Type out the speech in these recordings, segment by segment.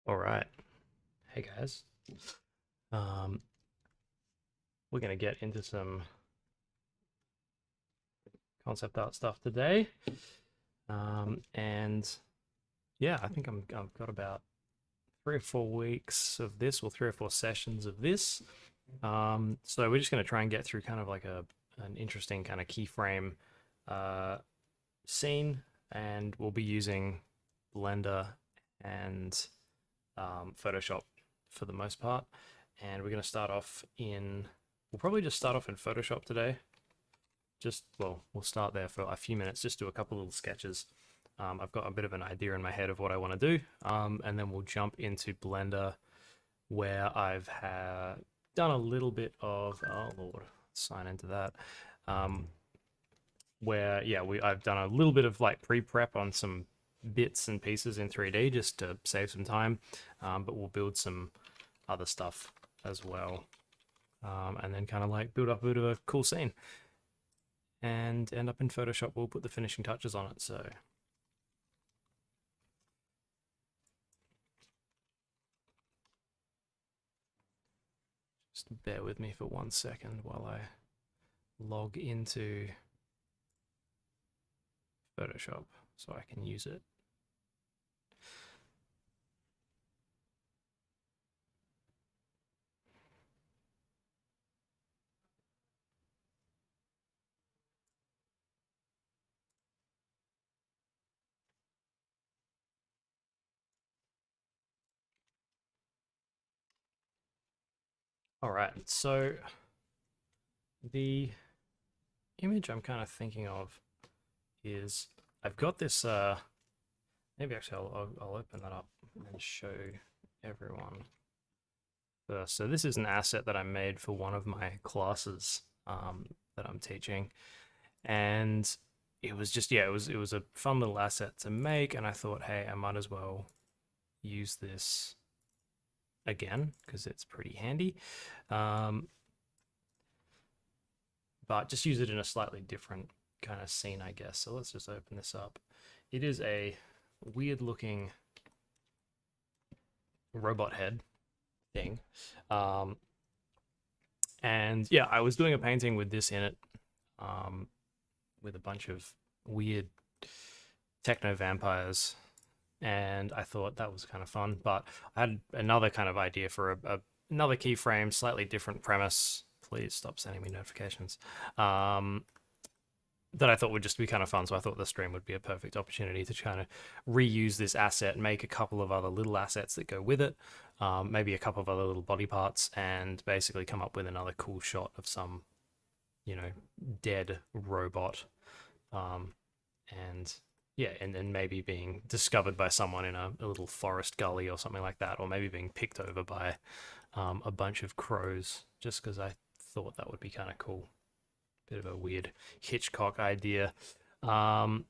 All right. Hey guys. Um, we're going to get into some concept art stuff today. And yeah, I think I've got about 3 or 4 weeks of this, or 3 or 4 sessions of this. So we're just going to try and get through kind of like an interesting kind of keyframe uh, scene, and we'll be using Blender and Photoshop for the most part. And we're going to start off in, we'll probably just start off in Photoshop today. Well, we'll start there for a few minutes, just do a couple little sketches. I've got a bit of an idea in my head of what I want to do. And then we'll jump into Blender where done a little bit of, oh Lord, sign into that. Where, yeah, I've done a little bit of like pre-prep on some bits and pieces in 3D just to save some time. But we'll build some other stuff as well. And then kind of like build up a bit of a cool scene and end up in Photoshop. We'll put the finishing touches on it. So just bear with me for 1 second while I log into Photoshop so I can use it. All right, so the image I'm kind of thinking of is I've got this, maybe actually I'll open that up and show everyone first. So this is an asset that I made for one of my classes that I'm teaching. And it was just, yeah, it was a fun little asset to make, and I thought, hey, I might as well use this again because it's pretty handy. But just use it in a slightly different kind of scene, I guess. So let's just open this up. It is a weird looking robot head thing. Um, and yeah, I was doing a painting with this in it, with a bunch of weird techno vampires, and I thought that was kind of fun. But I had another kind of idea for another keyframe, slightly different premise. Please stop sending me notifications. That I thought would just be kind of fun. So I thought the stream would be a perfect opportunity to kind of reuse this asset, make a couple of other little assets that go with it, maybe a couple of other little body parts, and basically come up with another cool shot of some, dead robot. And yeah, and then maybe being discovered by someone in a little forest gully or something like that, or maybe being picked over by a bunch of crows, just because I thought that would be kind of cool. Bit of a weird Hitchcock idea. Um,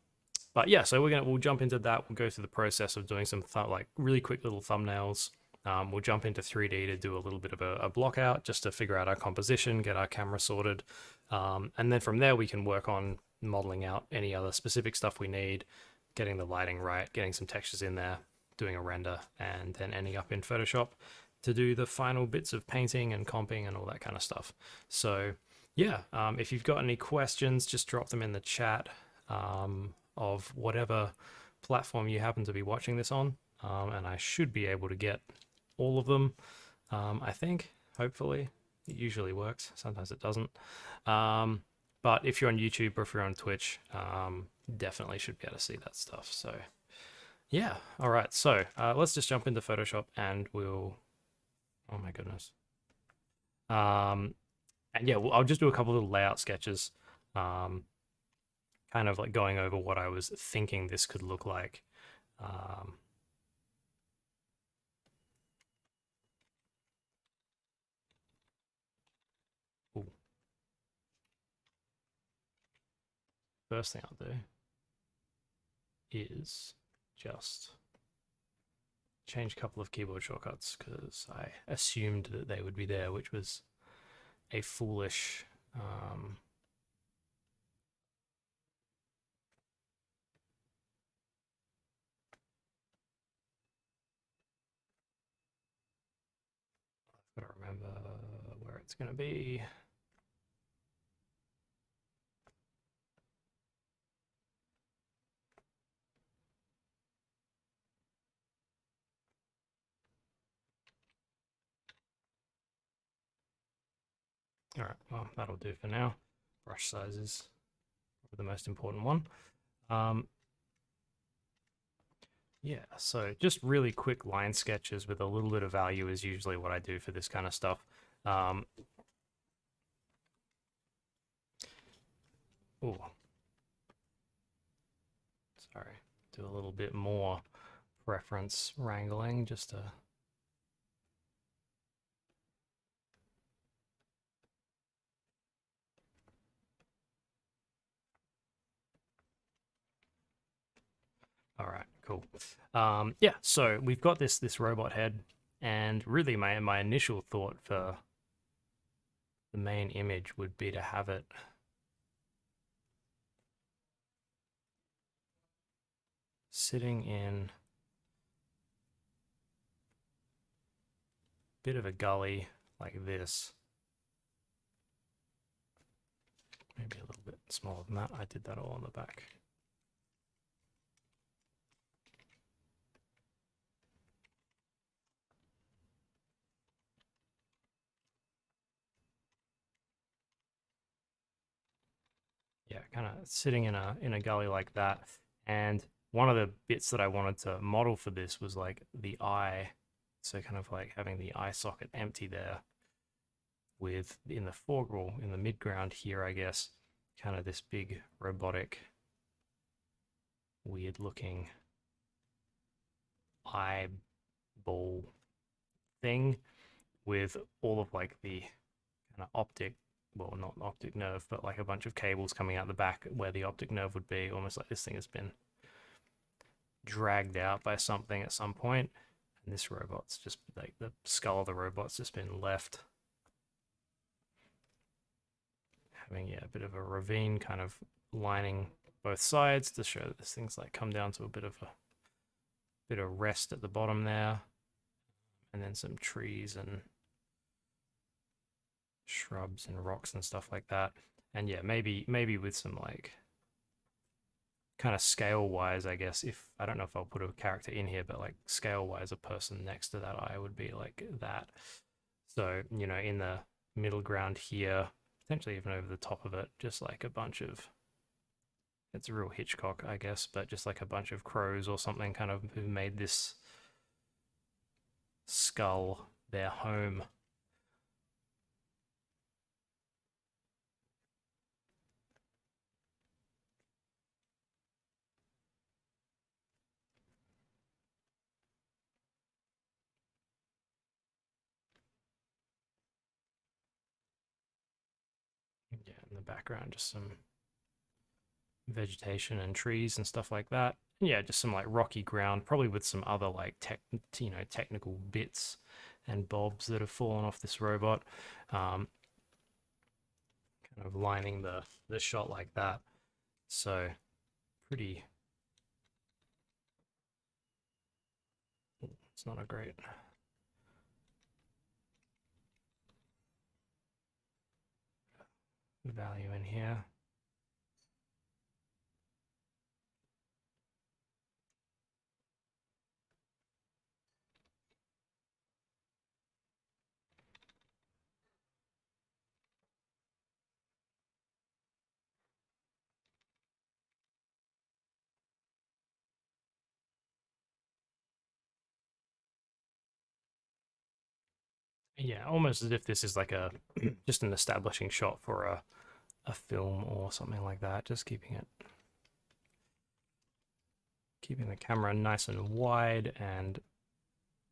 but yeah, so we'll jump into that. We'll go through the process of doing some like really quick little thumbnails. We'll jump into 3D to do a little bit of a block out just to figure out our composition, get our camera sorted. And then from there, we can work on modeling out any other specific stuff we need, getting the lighting right, getting some textures in there, doing a render, and then ending up in Photoshop to do the final bits of painting and comping and all that kind of stuff. So yeah, if you've got any questions, just drop them in the chat of whatever platform you happen to be watching this on, and I should be able to get all of them. I think, hopefully, it usually works. Sometimes it doesn't. But if you're on YouTube or if you're on Twitch, definitely should be able to see that stuff. So yeah, all right. So let's just jump into Photoshop and we'll. Oh my goodness. And yeah, I'll just do a couple of little layout sketches, um, kind of like going over what I was thinking this could look like. Um, First thing I'll do is just change a couple of keyboard shortcuts because I assumed that they would be there, which was a foolish remember where it's going to be. All right, well, that'll do for now. Brush sizes are the most important one. Yeah, so just really quick line sketches with a little bit of value is usually what I do for this kind of stuff. Oh, sorry, do a little bit more preference wrangling just to. All right, cool. Yeah, so we've got this robot head, and really my initial thought for the main image would be to have it sitting in a bit of a gully like this. Maybe a little bit smaller than that. I did that all on the back. Yeah, kind of sitting in a gully like that. And one of the bits that I wanted to model for this was like the eye. So kind of like having the eye socket empty there with in the foreground, in the midground here, I guess, kind of this big robotic, weird looking eyeball thing with all of like the kind of optic, well, not optic nerve, but like a bunch of cables coming out the back where the optic nerve would be, almost like this thing has been dragged out by something at some point. And this robot's just like the skull of the robot's just been left having, yeah, a bit of a ravine kind of lining both sides to show that this thing's like come down to a bit of rest at the bottom there, and then some trees and shrubs and rocks and stuff like that. And yeah, maybe with some like kind of scale wise, I guess, if I don't know if I'll put a character in here, but like scale wise, a person next to that eye would be like that. So, you know, in the middle ground here, potentially even over the top of it, just like a bunch of, it's a real Hitchcock, I guess, but just like a bunch of crows or something kind of who made this skull their home. Yeah, in the background, just some vegetation and trees and stuff like that. Yeah, just some like rocky ground, probably with some other like technical bits and bobs that have fallen off this robot, kind of lining the shot like that. So pretty. It's not a great. Value in here. Yeah, almost as if this is like a just an establishing shot for a film or something like that. Just keeping the camera nice and wide and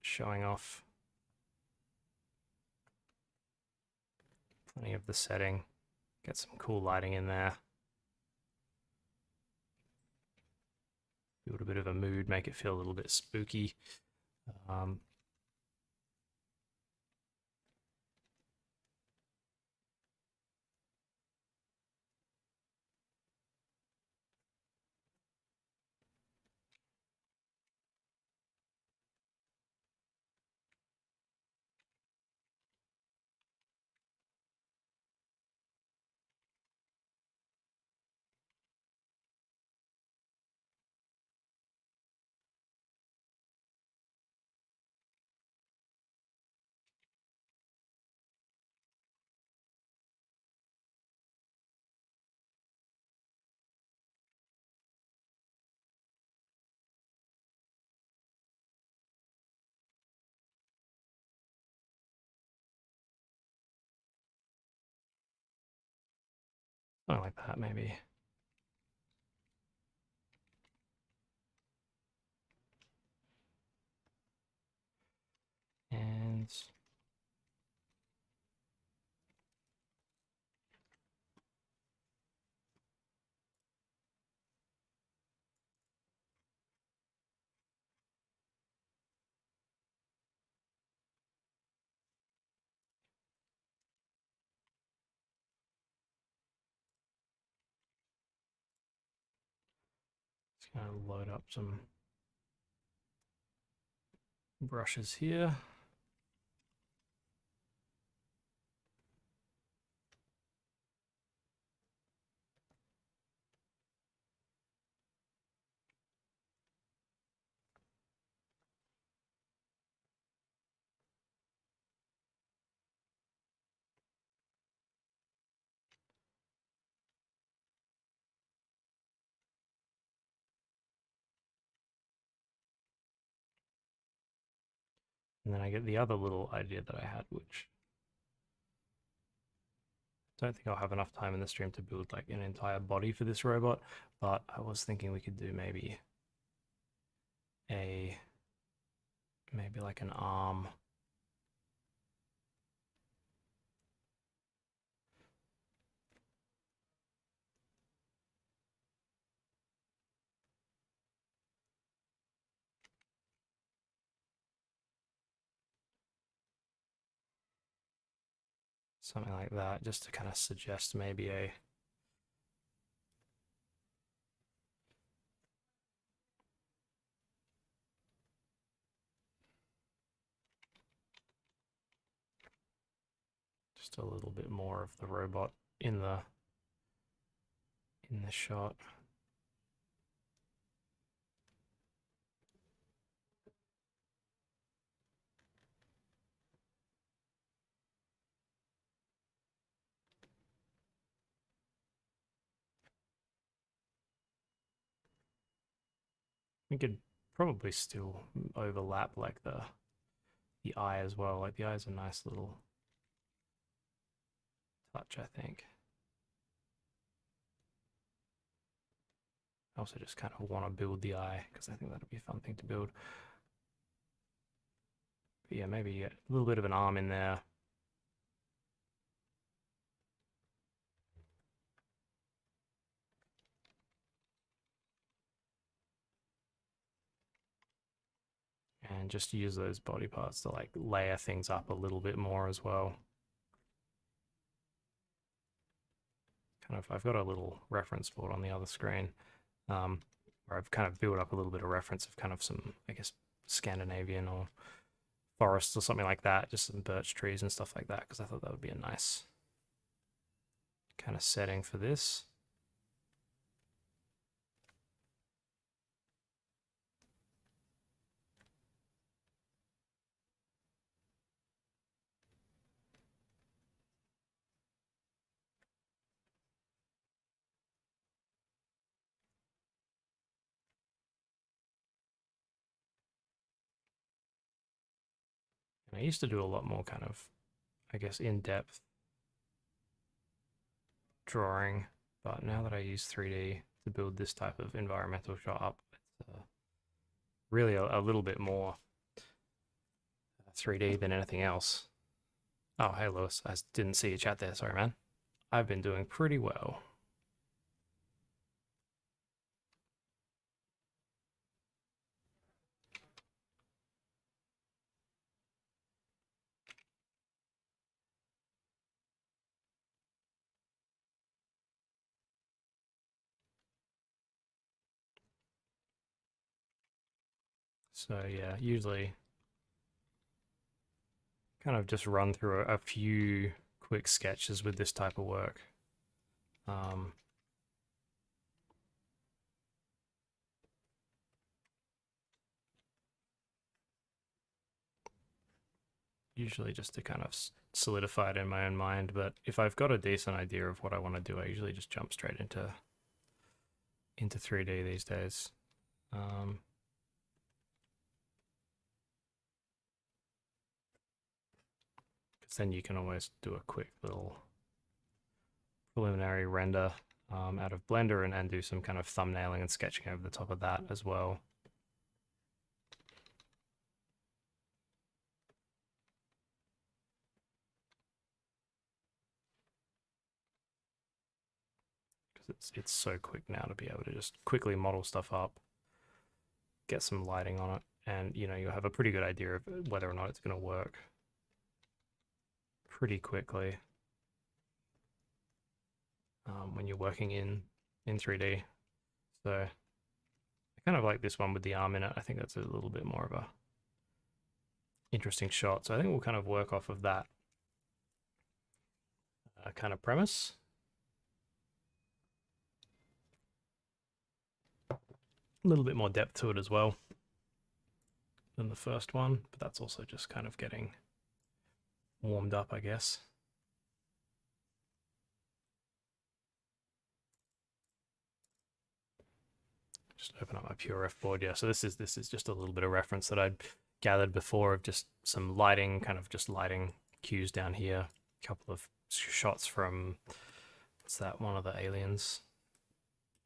showing off plenty of the setting. Get some cool lighting in there. Build a bit of a mood, make it feel a little bit spooky. Um, Something like that, maybe. And just gonna load up some brushes here. And then I get the other little idea that I had, which I don't think I'll have enough time in the stream to build like an entire body for this robot, but I was thinking we could do maybe like an arm. Something like that, just to kind of suggest maybe just a little bit more of the robot in the shot. We could probably still overlap like the eye as well. Like the eye is a nice little touch, I think. I also just kind of want to build the eye because I think that'd be a fun thing to build. But yeah, maybe a little bit of an arm in there. And just use those body parts to like layer things up a little bit more as well. Kind of, I've got a little reference board on the other screen where I've kind of built up a little bit of reference of kind of some, I guess, Scandinavian or forests or something like that, just some birch trees and stuff like that, because I thought that would be a nice kind of setting for this. And I used to do a lot more kind of, I guess, in-depth drawing, but now that I use 3D to build this type of environmental shot up, it's really a little bit more 3D than anything else. Oh, hey Lewis, I didn't see your chat there, sorry man. I've been doing pretty well. So yeah, usually kind of just run through a few quick sketches with this type of work. Usually just to kind of solidify it in my own mind, but if I've got a decent idea of what I want to do, I usually just jump straight into 3D these days. Because then you can always do a quick little preliminary render out of Blender and do some kind of thumbnailing and sketching over the top of that as well. Because it's so quick now to be able to just quickly model stuff up, get some lighting on it, and you know, you'll have a pretty good idea of whether or not it's going to work pretty quickly when you're working in 3D. So I kind of like this one with the arm in it. I think that's a little bit more of a interesting shot. So I think we'll kind of work off of that kind of premise. A little bit more depth to it as well than the first one, but that's also just kind of getting warmed up, I guess. Just open up my PureRef board. Yeah, so this is just a little bit of reference that I'd gathered before of just some lighting, kind of just lighting cues down here. A couple of shots from, what's that, one of the aliens?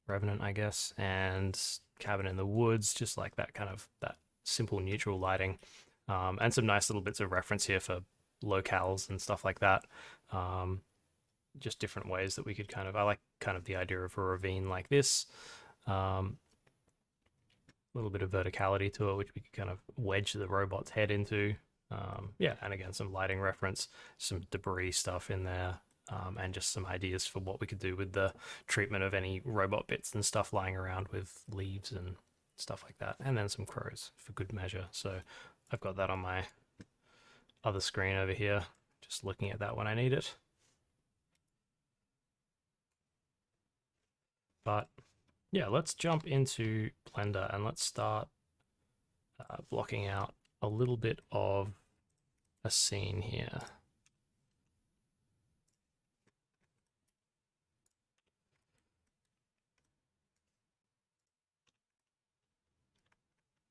Revenant, I guess, and Cabin in the Woods, just like that kind of, that simple neutral lighting. And some nice little bits of reference here for locales and stuff like that. Just different ways that we could kind of, I like kind of the idea of a ravine like this. Little bit of verticality to it, which we could kind of wedge the robot's head into. Yeah, and again, some lighting reference, some debris stuff in there, and just some ideas for what we could do with the treatment of any robot bits and stuff lying around with leaves and stuff like that. And then some crows for good measure. So I've got that on my other screen over here, just looking at that when I need it. But yeah, let's jump into Blender and let's start blocking out a little bit of a scene here.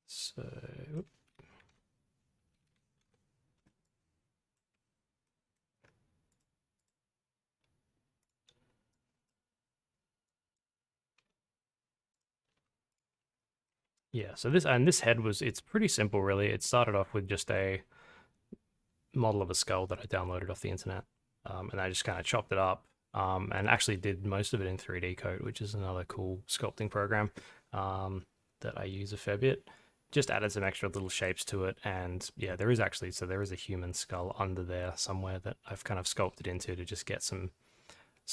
So, yeah, so this head was, it's pretty simple really. It started off with just a model of a skull that I downloaded off the internet, and I just kind of chopped it up, and actually did most of it in 3D Coat, which is another cool sculpting program that I use a fair bit. Just added some extra little shapes to it, and yeah, there is actually, so there is a human skull under there somewhere that I've kind of sculpted into to just get some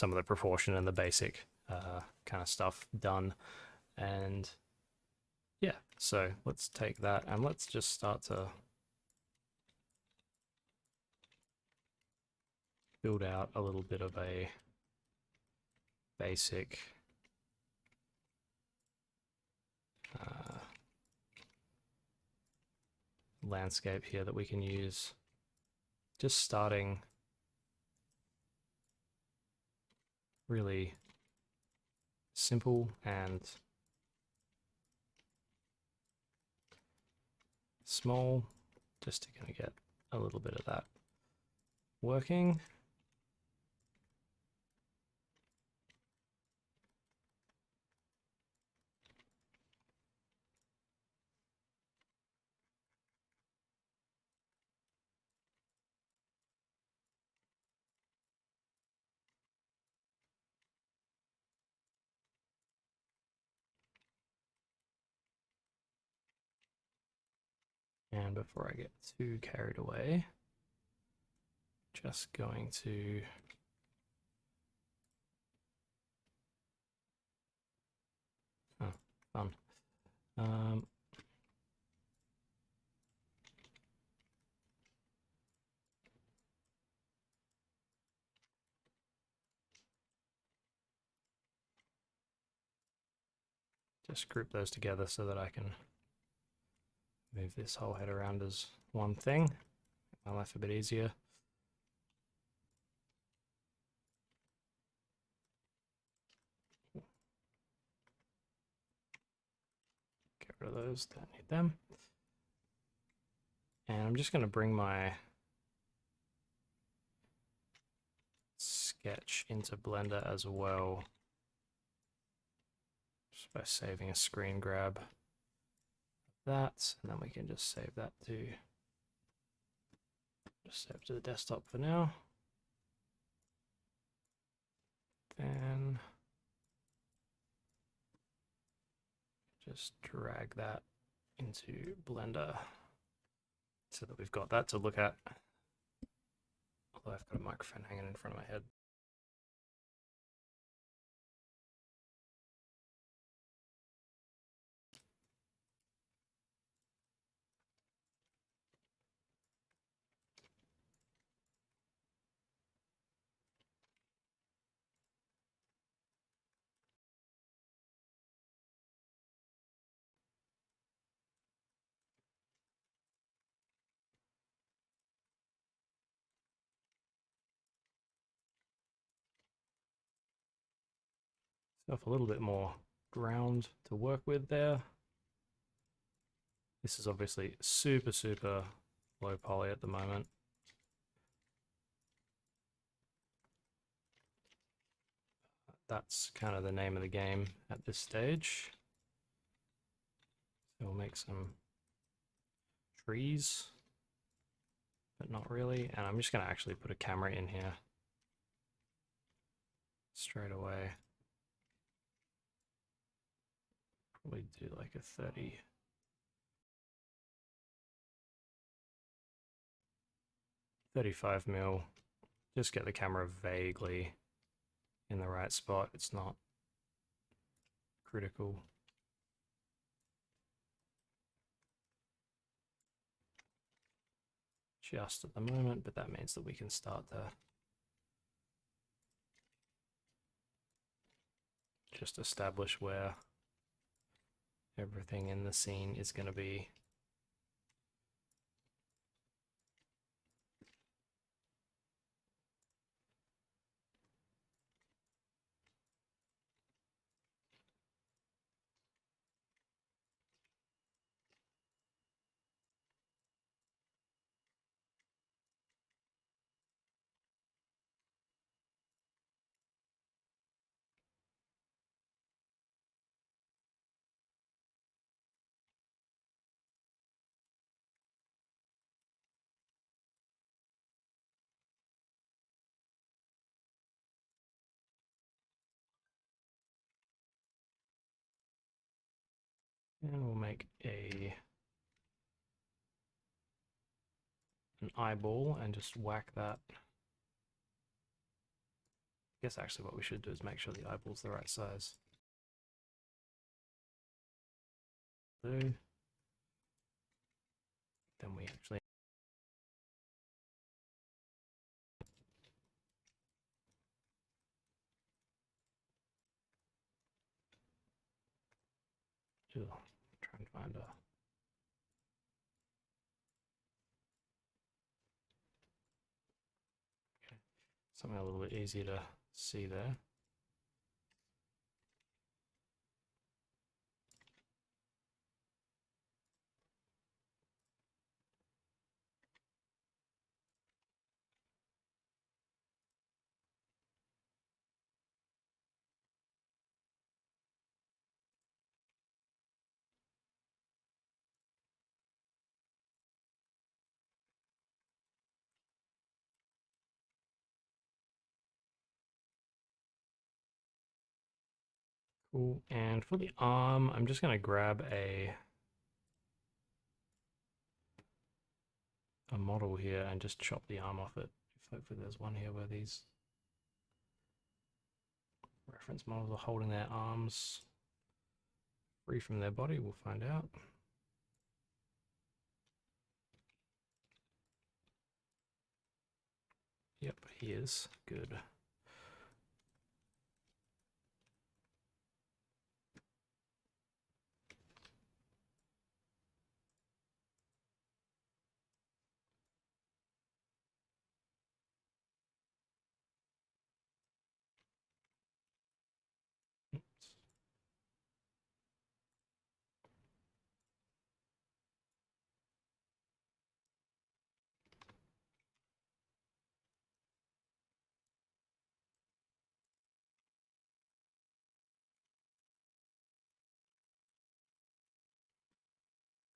of the proportion and the basic kind of stuff done. And yeah, so let's take that and let's just start to build out a little bit of a basic landscape here that we can use. Just starting really simple and small, just to kind of get a little bit of that working. And before I get too carried away, just going to fun. Just group those together so that I can move this whole head around as one thing. Make my life a bit easier. Get rid of those, don't need them. And I'm just going to bring my sketch into Blender as well, just by saving a screen grab of that, and then we can just save that to the desktop for now. Then just drag that into Blender so that we've got that to look at. Although I've got a microphone hanging in front of my head. Stuff a little bit more ground to work with there. This is obviously super, super low poly at the moment. That's kind of the name of the game at this stage. So we'll make some trees, but not really. And I'm just going to actually put a camera in here straight away. Probably do like a 30. 35 mil. Just get the camera vaguely in the right spot. It's not critical. Just at the moment, but that means that we can start to just establish where everything in the scene is going to be. And we'll make an eyeball and just whack that. I guess actually what we should do is make sure the eyeball's the right size. Then we actually try and find a something a little bit easier to see there. Cool. And for the arm, I'm just going to grab a model here and just chop the arm off it. Hopefully there's one here where these reference models are holding their arms free from their body. We'll find out. Yep, he is. Good.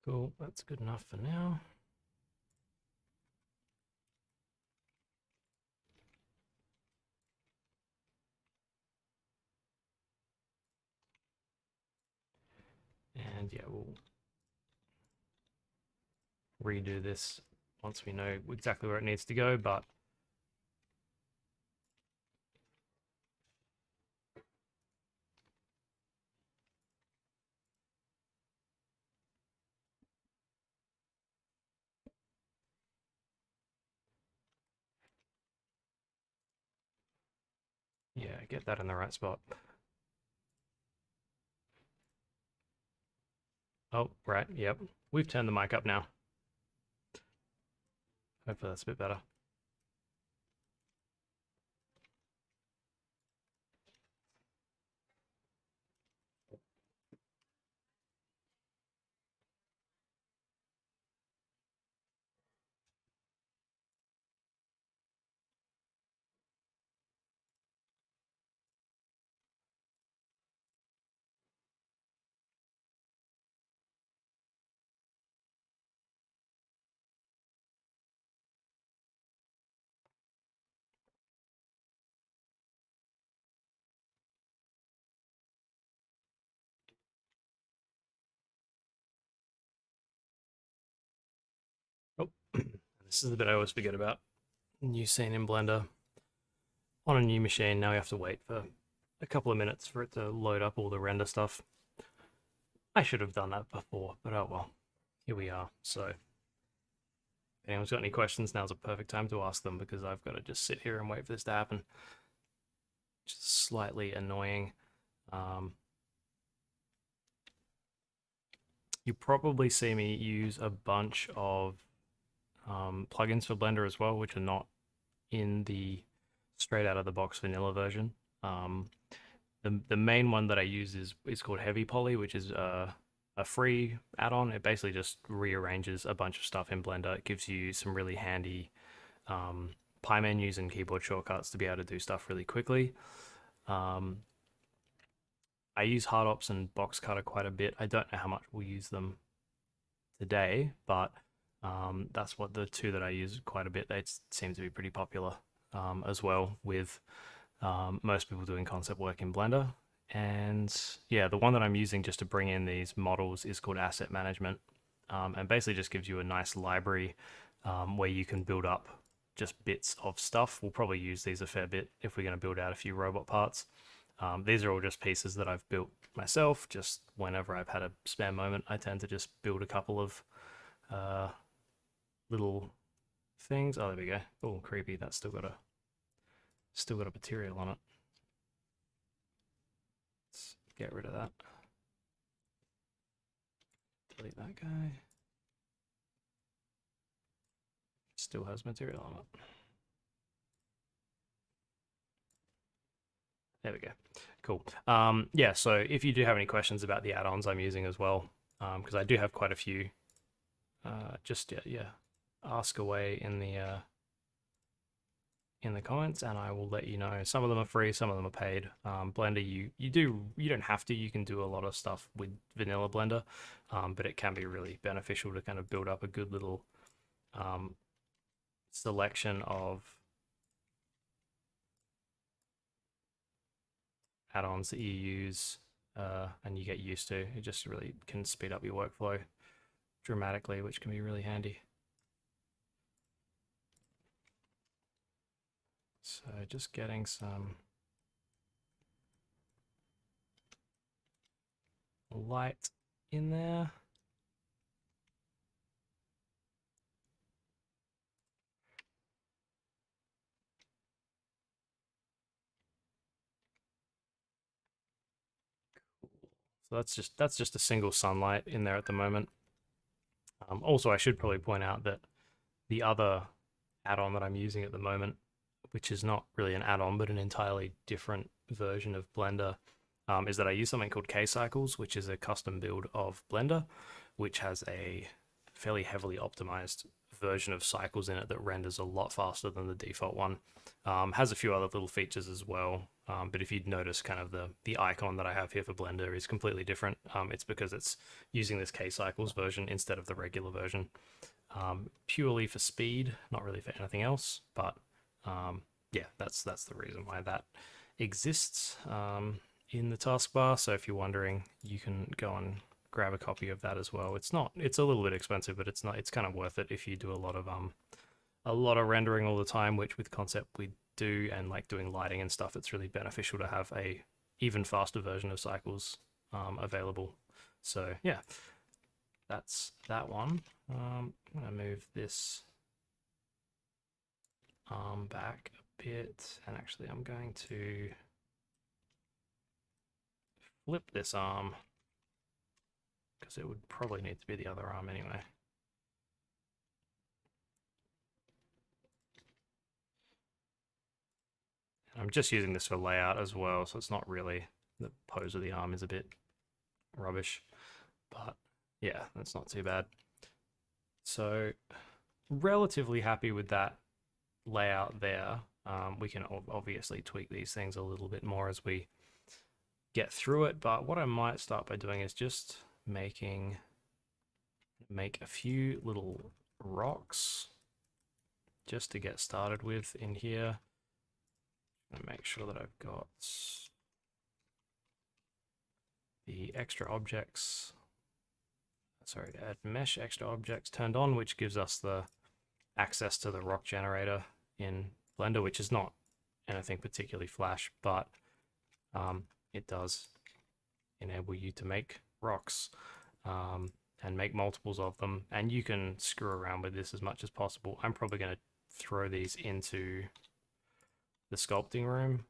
Cool, that's good enough for now. And yeah, we'll redo this once we know exactly where it needs to go, but yeah, get that in the right spot. Oh, right, yep. We've turned the mic up now. Hopefully that's a bit better. Oh, this is the bit I always forget about. New scene in Blender on a new machine. Now we have to wait for a couple of minutes for it to load up all the render stuff. I should have done that before, but oh well. Here we are. So, if anyone's got any questions, now's a perfect time to ask them because I've got to just sit here and wait for this to happen. Just slightly annoying. You probably see me use a bunch of plugins for Blender as well, which are not in the straight out of the box vanilla version. The main one that I use is called Heavy Poly, which is a free add-on. It basically just rearranges a bunch of stuff in Blender. It gives you some really handy pie menus and keyboard shortcuts to be able to do stuff really quickly. I use Hardops and Box Cutter quite a bit. I don't know how much we'll use them today, but that's what the two that I use quite a bit. They seem to be pretty popular as well with most people doing concept work in Blender. And yeah, the one that I'm using just to bring in these models is called Asset Management, and basically just gives you a nice library where you can build up just bits of stuff. We'll probably use these a fair bit if we're going to build out a few robot parts. These are all just pieces that I've built myself. Just whenever I've had a spare moment, I tend to just build a couple of little things. Oh, there we go. Oh, creepy. That's still got a material on it. Let's get rid of that. Delete that guy. Still has material on it. There we go. Cool. Yeah, so if you do have any questions about the add-ons I'm using as well, because I do have quite a few, just yeah, ask away in the comments, and I will let you know. Some of them are free, some of them are paid. Blender, you don't have to. You can do a lot of stuff with vanilla Blender, but it can be really beneficial to kind of build up a good little selection of add-ons that you use and you get used to. It just really can speed up your workflow dramatically, which can be really handy. So just getting some light in there. So that's just a single sunlight in there at the moment. Also, I should probably point out that the other add-on that I'm using at the moment, which is not really an add-on, but an entirely different version of Blender, is that I use something called K-Cycles, which is a custom build of Blender, which has a fairly heavily optimized version of Cycles in it that renders a lot faster than the default one. Has a few other little features as well, but if you'd notice, kind of the icon that I have here for Blender is completely different. It's because it's using this K-Cycles version instead of the regular version, purely for speed, not really for anything else. But yeah, that's the reason why that exists in the taskbar. So if you're wondering, you can go and grab a copy of that as well. It's a little bit expensive, but it's kind of worth it if you do a lot of rendering all the time, which with Concept we do, and like doing lighting and stuff, it's really beneficial to have a even faster version of Cycles available. So yeah, that's that one. I'm gonna move this arm back a bit, and actually I'm going to flip this arm because it would probably need to be the other arm anyway. And I'm just using this for layout as well, so it's not really, the pose of the arm is a bit rubbish, but yeah, that's not too bad. So relatively happy with that layout there. We can obviously tweak these things a little bit more as we get through it, but what I might start by doing is just make a few little rocks just to get started with in here, and make sure that I've got the extra objects, sorry, add mesh extra objects turned on, which gives us the access to the rock generator in Blender, which is not anything particularly flash, but it does enable you to make rocks and make multiples of them, and you can screw around with this as much as possible. I'm probably going to throw these into the sculpting room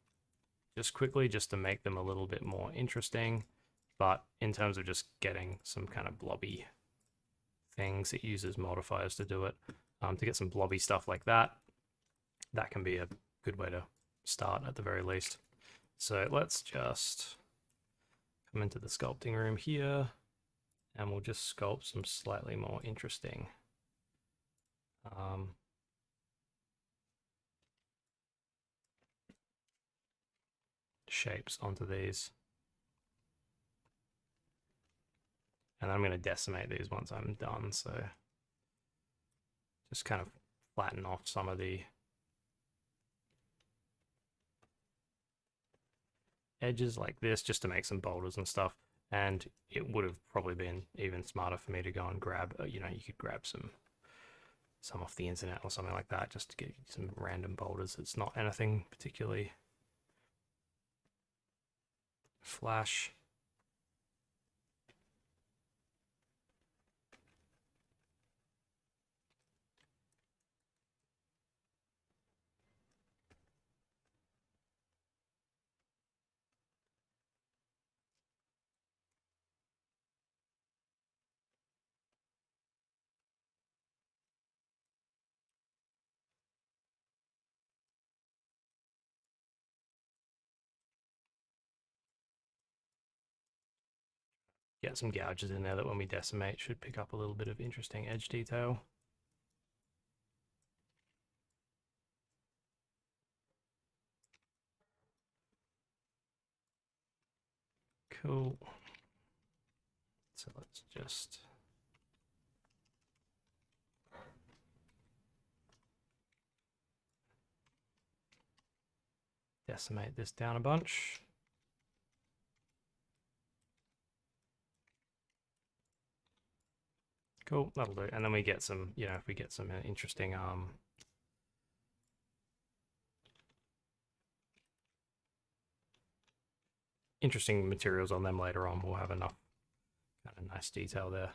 just quickly, just to make them a little bit more interesting. But in terms of just getting some kind of blobby things, it uses modifiers to do it. To get some blobby stuff like that, that can be a good way to start at the very least. So let's just come into the sculpting room here, and we'll just sculpt some slightly more interesting shapes onto these. And I'm going to decimate these once I'm done, so just kind of flatten off some of the edges like this, just to make some boulders and stuff. And it would have probably been even smarter for me to go and grab, you could grab some off the internet or something like that, just to get some random boulders. It's not anything particularly flash. Get some gouges in there that when we decimate should pick up a little bit of interesting edge detail. Cool. So let's just decimate this down a bunch. Cool, that'll do. And then we get some, if we get some interesting interesting materials on them later on, we'll have enough kind of nice detail there.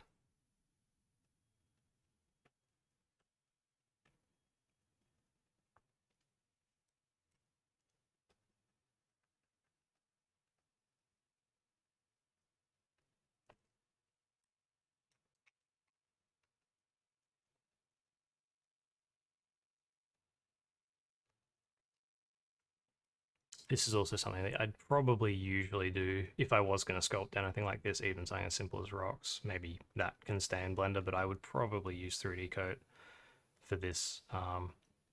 This is also something that I'd probably usually do if I was going to sculpt anything like this, even something as simple as rocks. Maybe that can stay in Blender, but I would probably use 3D Coat for this,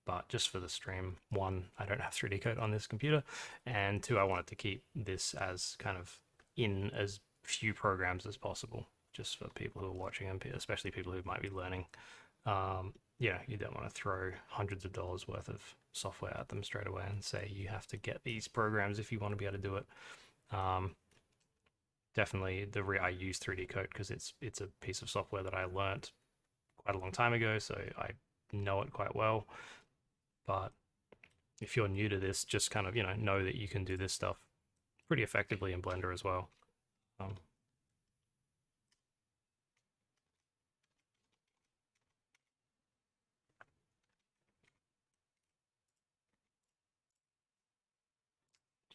but just for the stream. One, I don't have 3D Coat on this computer, and two, I wanted to keep this as kind of in as few programs as possible, just for people who are watching and especially people who might be learning. Yeah, you don't want to throw hundreds of dollars worth of software at them straight away and say you have to get these programs if you want to be able to do it. Definitely, I use 3D Coat because it's a piece of software that I learnt quite a long time ago, so I know it quite well. But if you're new to this, just kind of know that you can do this stuff pretty effectively in Blender as well.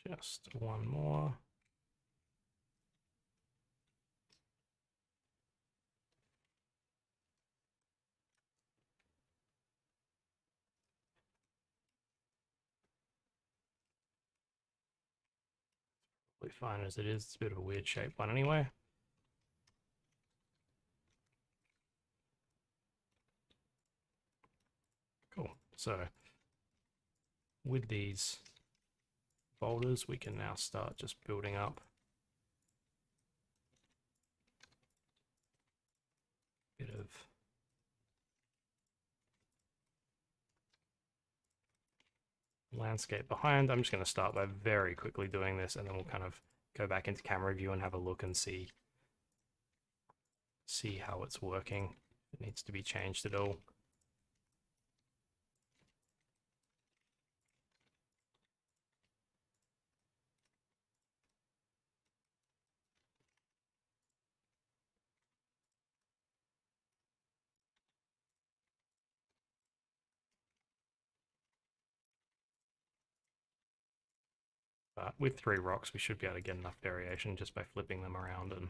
Just one more. Probably fine as it is. It's a bit of a weird shaped one anyway. Cool. So with these folders, we can now start just building up a bit of landscape behind. I'm just going to start by very quickly doing this, and then we'll kind of go back into camera view and have a look and see how it's working. It needs to be changed at all. But with 3 rocks, we should be able to get enough variation just by flipping them around and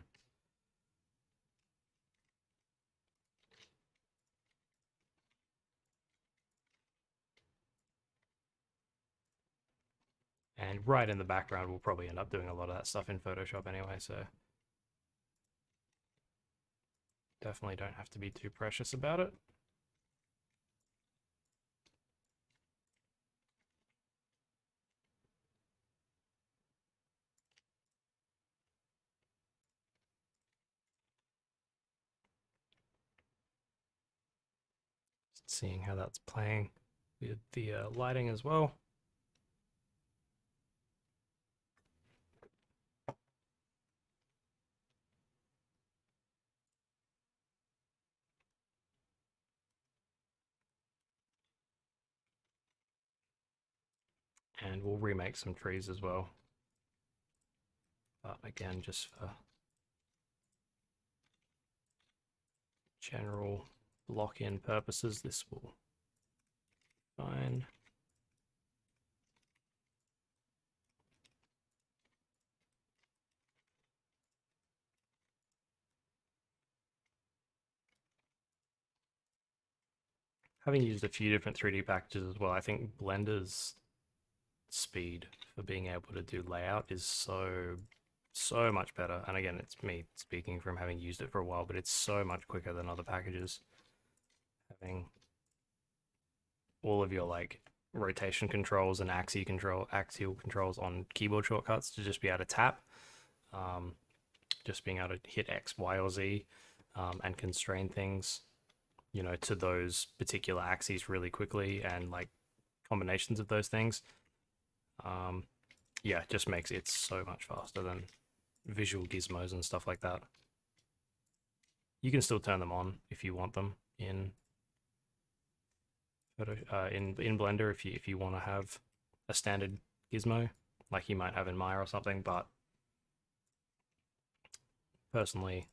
right in the background, we'll probably end up doing a lot of that stuff in Photoshop anyway, so definitely don't have to be too precious about it. Just seeing how that's playing with the lighting as well. And we'll remake some trees as well. But again, just for general lock-in purposes, this will be fine. Having used a few different 3D packages as well, I think Blender's speed for being able to do layout is so much better. And again, it's me speaking from having used it for a while, but it's so much quicker than other packages. Having all of your like rotation controls and axial controls on keyboard shortcuts to just be able to tap, just being able to hit X, Y, or Z, and constrain things, to those particular axes really quickly, and like combinations of those things. Yeah, it just makes it so much faster than visual gizmos and stuff like that. You can still turn them on if you want them in in Blender if you want to have a standard gizmo like you might have in Maya or something, but personally,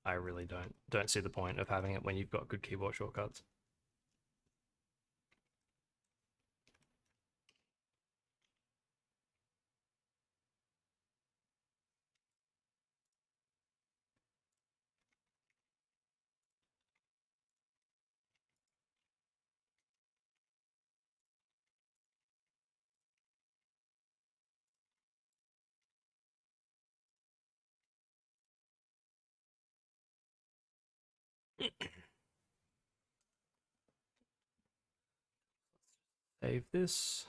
I really don't see the point of having it when you've got good keyboard shortcuts. Save this.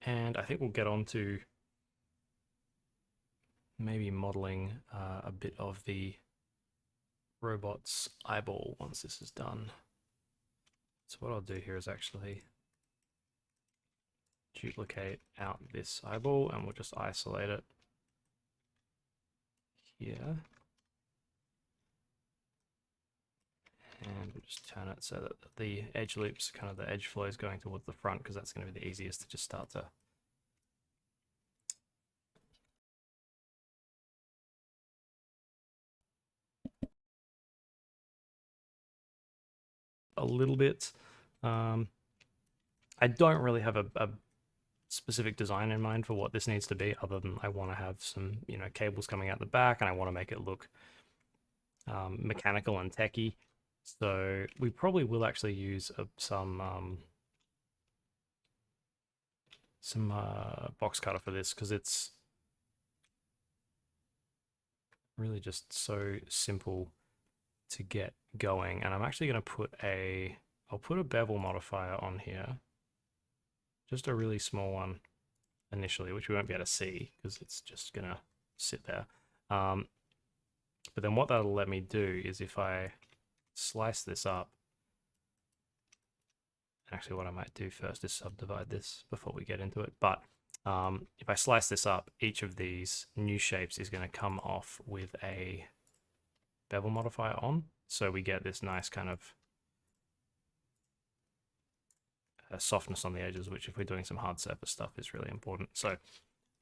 And I think we'll get on to maybe modeling a bit of the robot's eyeball once this is done. So what I'll do here is actually duplicate out this eyeball and we'll just isolate it here. And we'll just turn it so that the edge loops, kind of the edge flow is going towards the front because that's going to be the easiest to just start to a little bit. I don't really have a specific design in mind for what this needs to be, other than I want to have some, you know, cables coming out the back, and I want to make it look mechanical and techy. So we probably will actually use some box cutter for this because it's really just so simple to get going. And I'm actually going to put I'll put a bevel modifier on here, just a really small one initially, which we won't be able to see because it's just going to sit there. But then what that'll let me do is if I slice this up, actually what I might do first is subdivide this before we get into it. But if I slice this up, each of these new shapes is going to come off with a bevel modifier on. So we get this nice kind of softness on the edges, which if we're doing some hard surface stuff is really important. So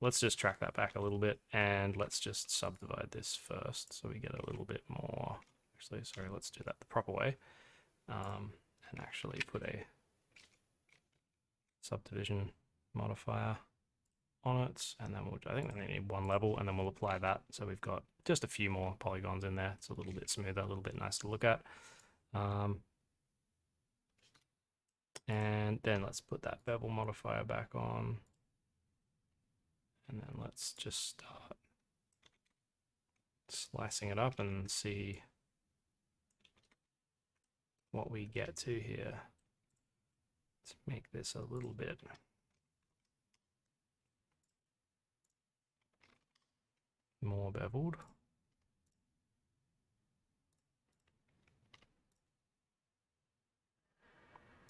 let's just track that back a little bit and let's just subdivide this first so we get a little bit more. Actually, sorry, let's do that the proper way and actually put a subdivision modifier on it, and then I think we only need one level, and then we'll apply that so we've got just a few more polygons in there. It's a little bit smoother, a little bit nice to look at. And then let's put that bevel modifier back on, and then let's just start slicing it up and see what we get to here. Let's make this a little bit more beveled.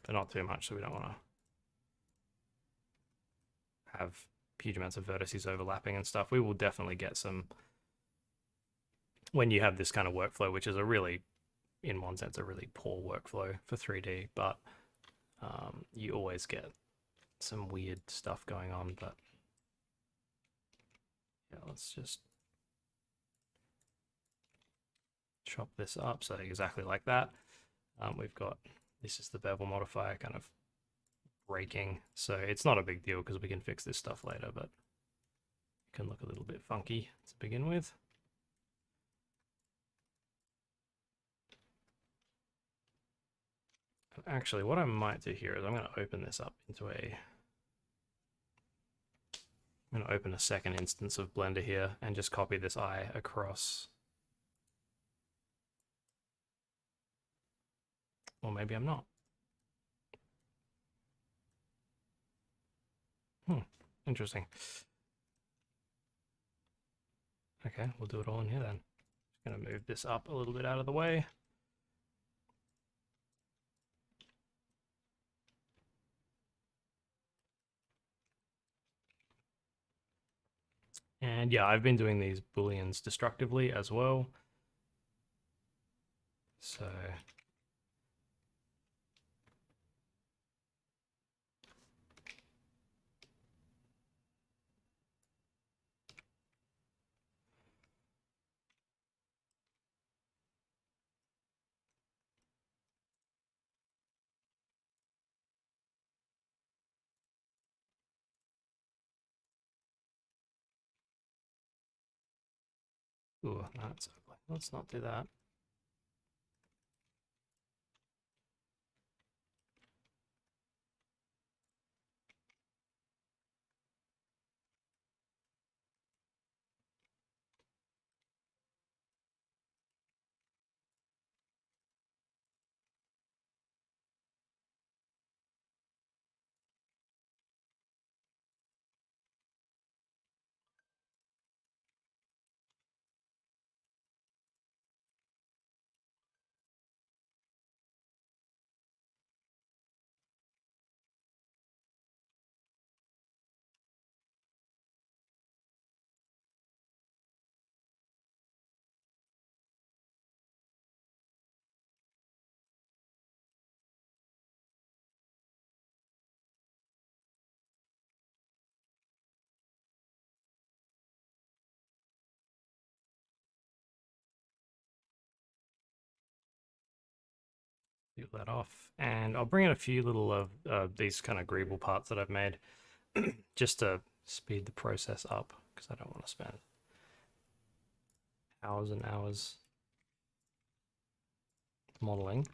But not too much, so we don't want to have huge amounts of vertices overlapping and stuff. We will definitely get some, when you have this kind of workflow, which is a really, in one sense, a really poor workflow for 3D, but you always get some weird stuff going on. But yeah, let's just chop this up so exactly like that. We've got, this is the bevel modifier kind of breaking, so it's not a big deal because we can fix this stuff later, but it can look a little bit funky to begin with. Actually, what I might do here is I'm going to open this up into I'm going to open a second instance of Blender here and just copy this eye across. Or maybe I'm not. Interesting. Okay, we'll do it all in here then. Just going to move this up a little bit out of the way. And yeah, I've been doing these booleans destructively as well. So ooh, that's ugly. Let's not do that. peel that off, and I'll bring in a few little of these kind of greeble parts that I've made just to speed the process up, because I don't want to spend hours and hours modeling.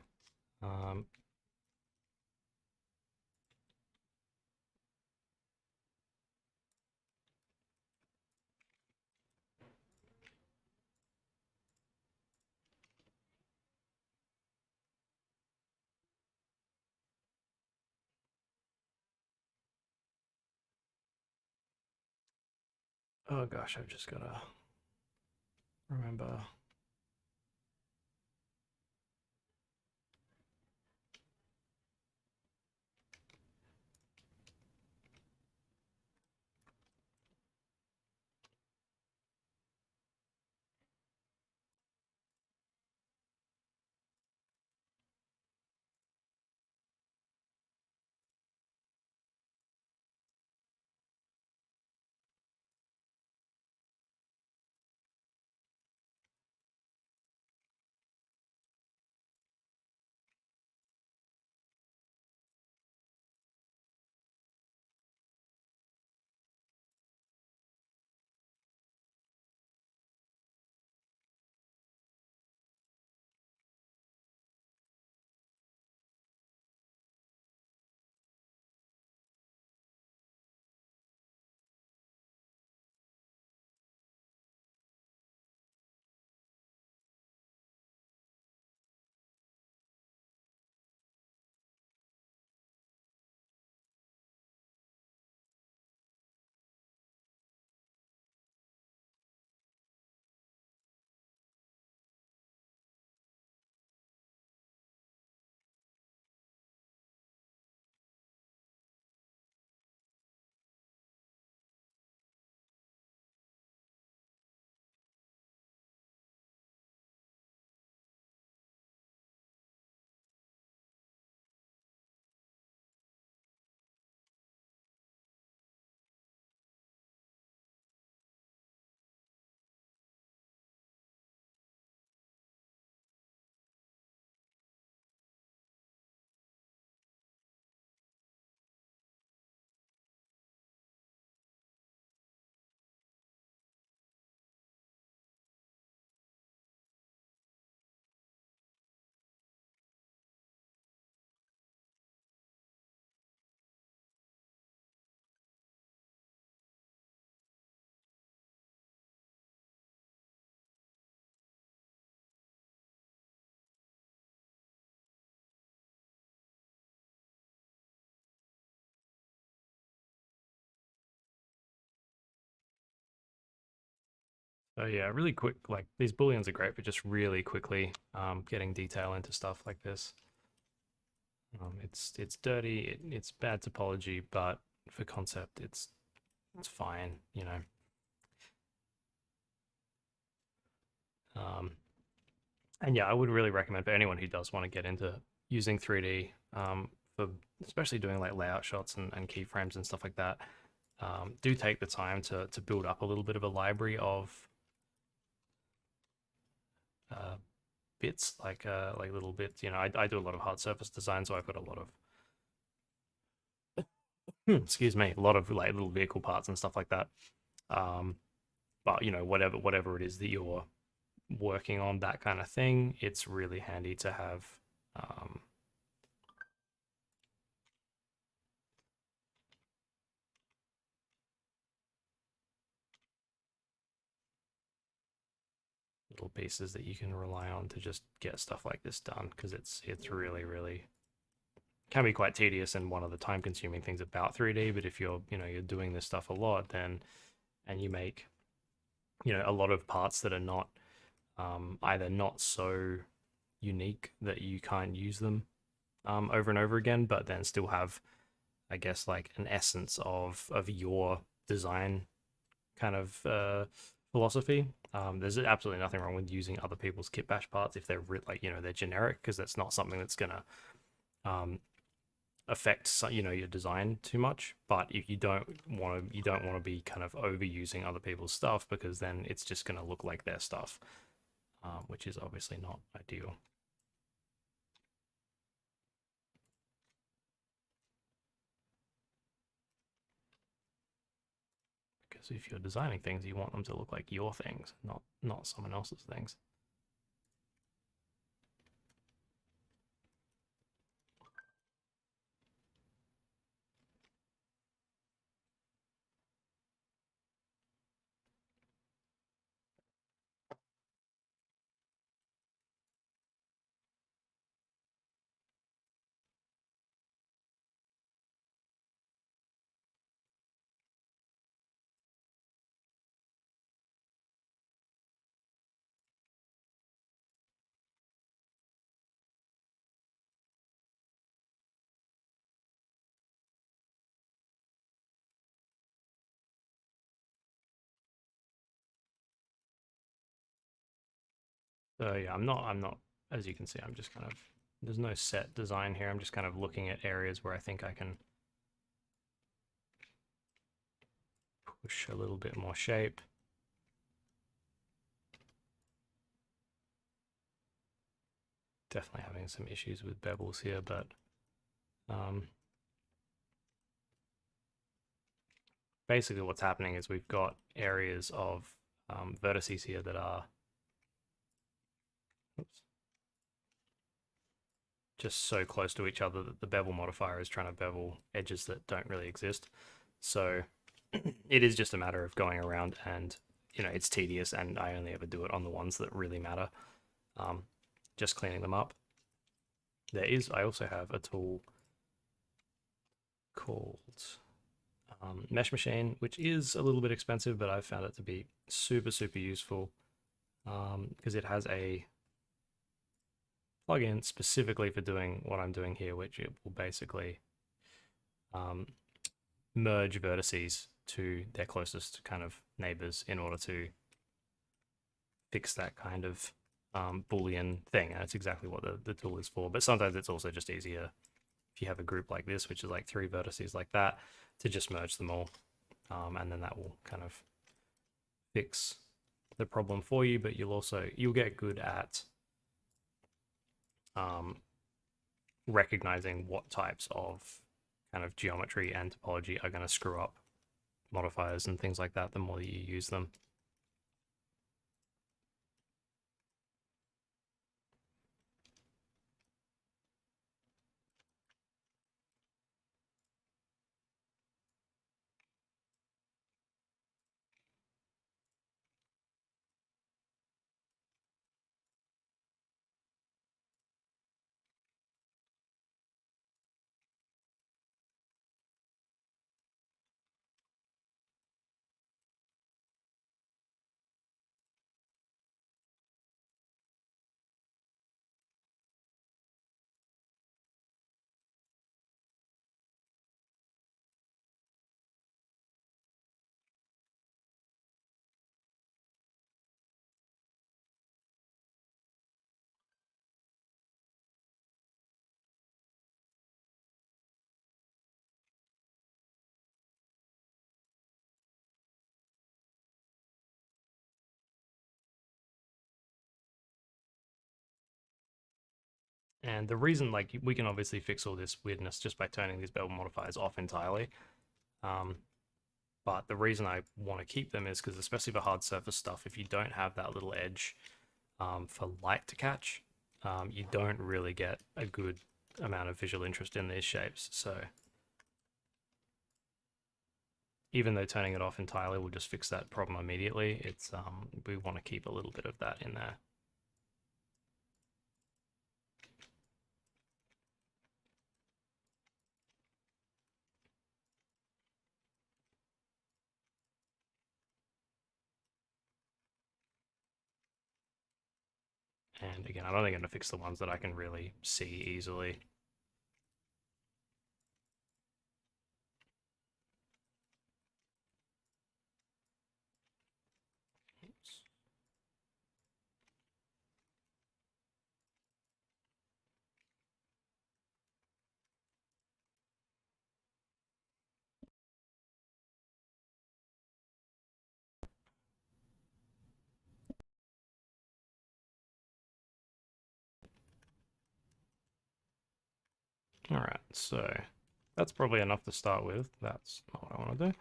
Oh gosh, I've just got to remember. So yeah, really quick. Like these booleans are great, but just really quickly getting detail into stuff like this. It's dirty. It's bad topology, but for concept, it's fine. You know. Um, and yeah, I would really recommend for anyone who does want to get into using 3D for especially doing like layout shots and keyframes and stuff like that. Do take the time to build up a little bit of a library of uh, bits, like little bits. You know, I do a lot of hard surface design, so I've got a lot of excuse me, a lot of like little vehicle parts and stuff like that. Um, but you know, whatever it is that you're working on, that kind of thing, it's really handy to have um, little pieces that you can rely on to just get stuff like this done, because it's really can be quite tedious and one of the time consuming things about 3D. But if you're doing this stuff a lot, then and you make a lot of parts that are not either not so unique that you can't use them over and over again, but then still have, I guess, like an essence of your design kind of philosophy. There's absolutely nothing wrong with using other people's kit bash parts if they're they're generic, because that's not something that's gonna um, affect your design too much. But if you don't want to be kind of overusing other people's stuff, because then it's just gonna look like their stuff, which is obviously not ideal. because if you're designing things, you want them to look like your things, not someone else's things. So yeah, I'm not, as you can see, I'm just kind of, there's no set design here. I'm just kind of looking at areas where I think I can push a little bit more shape. Definitely having some issues with bevels here, but basically what's happening is we've got areas of vertices here that are just so close to each other that the bevel modifier is trying to bevel edges that don't really exist. So it is just a matter of going around and, you know, it's tedious, and I only ever do it on the ones that really matter. Just cleaning them up. I also have a tool called Mesh Machine, which is a little bit expensive, but I've found it to be super, super useful because it has a plugin specifically for doing what I'm doing here, which it will basically merge vertices to their closest kind of neighbors in order to fix that kind of Boolean thing. And it's exactly what the tool is for. But sometimes it's also just easier if you have a group like this, which is like 3 vertices like that, to just merge them all. And then that will kind of fix the problem for you, but you'll get good at recognizing what types of kind of geometry and topology are going to screw up modifiers and things like that the more you use them. And the reason, like, we can obviously fix all this weirdness just by turning these bevel modifiers off entirely. But the reason I want to keep them is because, especially for hard surface stuff, if you don't have that little edge for light to catch, you don't really get a good amount of visual interest in these shapes. So even though turning it off entirely will just fix that problem immediately, it's we want to keep a little bit of that in there. And again, I'm only going to fix the ones that I can really see easily. Oops. All right, so that's probably enough to start with. That's not what I want to do.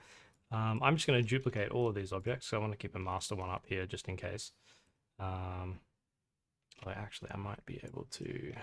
I'm just going to duplicate all of these objects, so I want to keep a master one up here just in case. Well, actually, I might be able to.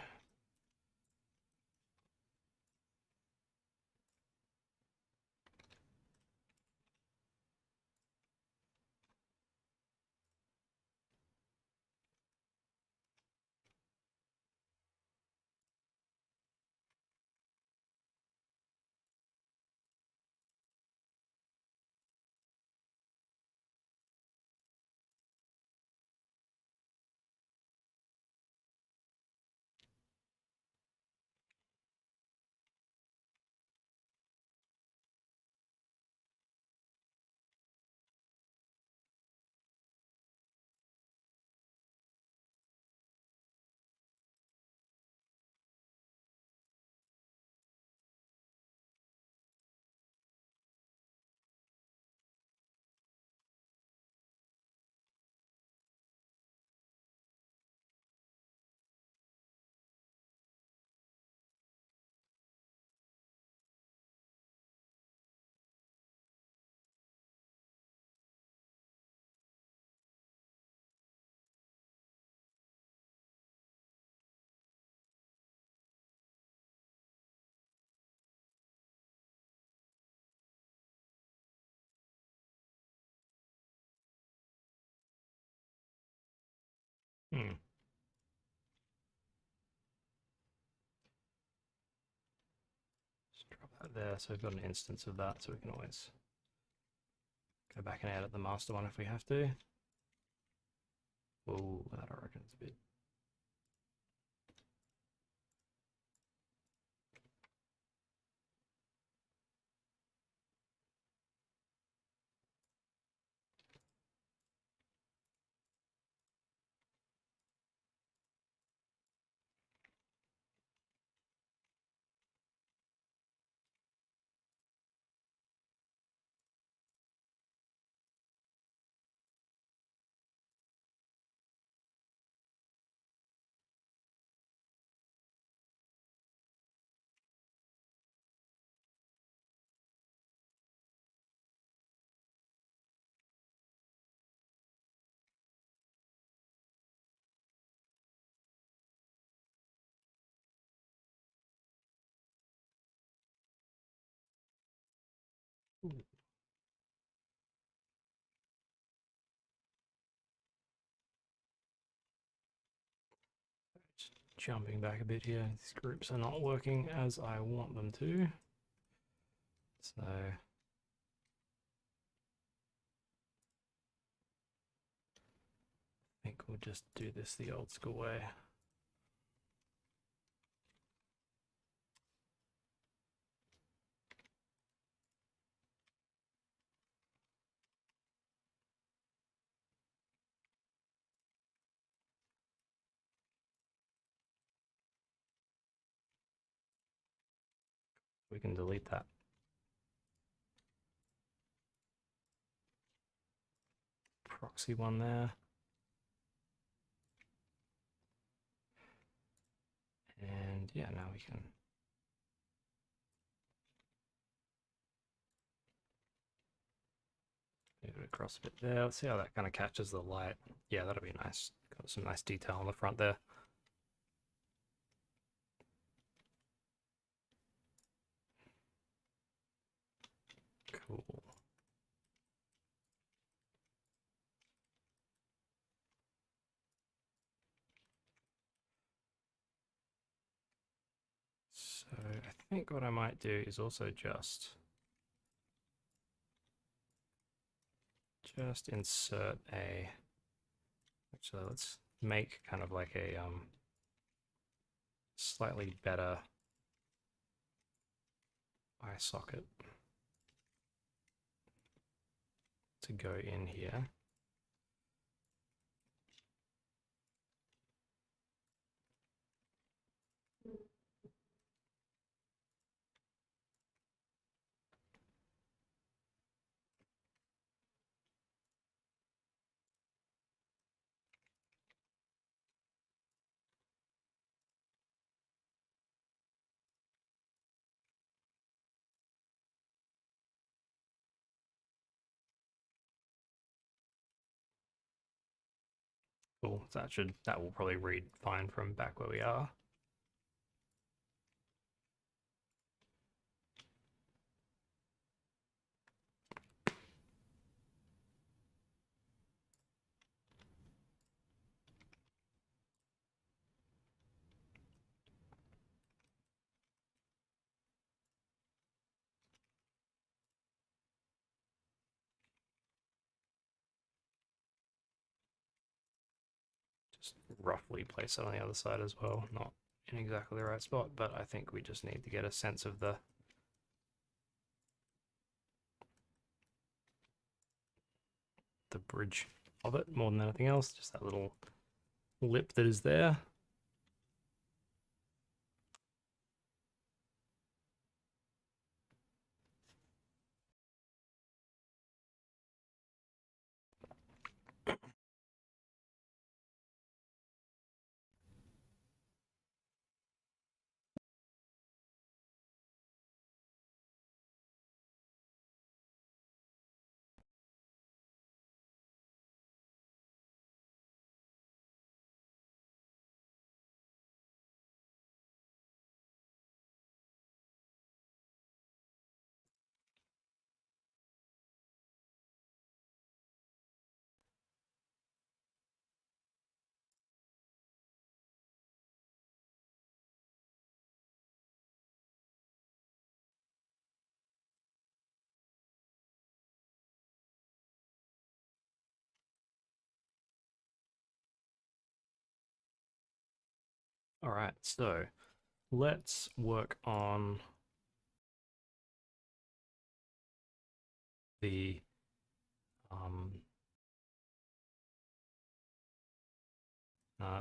Hmm. Just drop that there, so we've got an instance of that, so we can always go back and edit the master one if we have to. Oh, that origin's a bit. Just jumping back a bit here. These groups are not working as I want them to. So I think we'll just do this the old school way. We can delete that. Proxy one there. And yeah, now we can move it across a bit there. Let's see how that kind of catches the light. Yeah, that'll be nice. Got some nice detail on the front there. Cool. So I think what I might do is also just insert a, actually let's make kind of like a slightly better eye socket to go in here. Cool. So that will probably read fine from back where we are. Just roughly place it on the other side as well, not in exactly the right spot, but I think we just need to get a sense of the bridge of it more than anything else, just that little lip that is there. All right, so let's work on the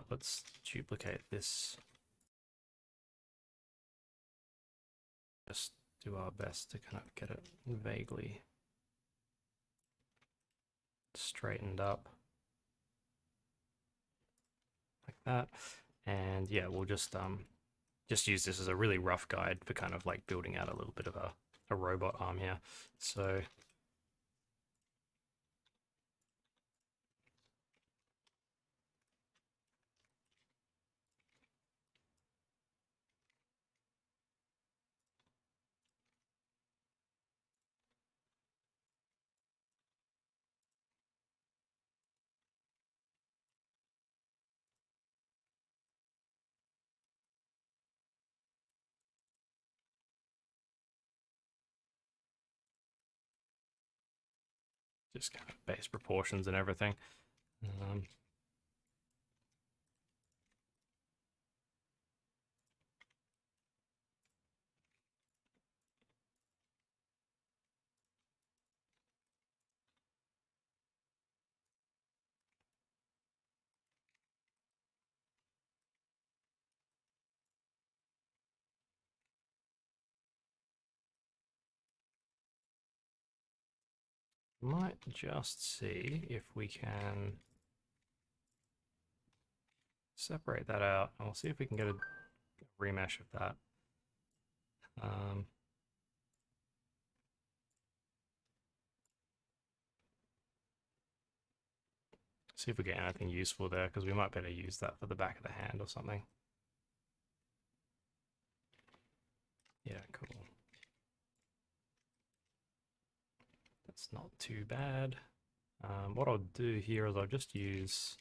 let's duplicate this. Just do our best to kind of get it vaguely straightened up like that. And yeah, we'll just use this as a really rough guide for kind of like building out a little bit of a robot arm here. So just kind of base proportions and everything. Might just see if we can separate that out, and we'll see if we can get a remesh of that. See if we get anything useful there, because we might better use that for the back of the hand or something. Yeah, cool. That's not too bad. What I'll do here is I'll just use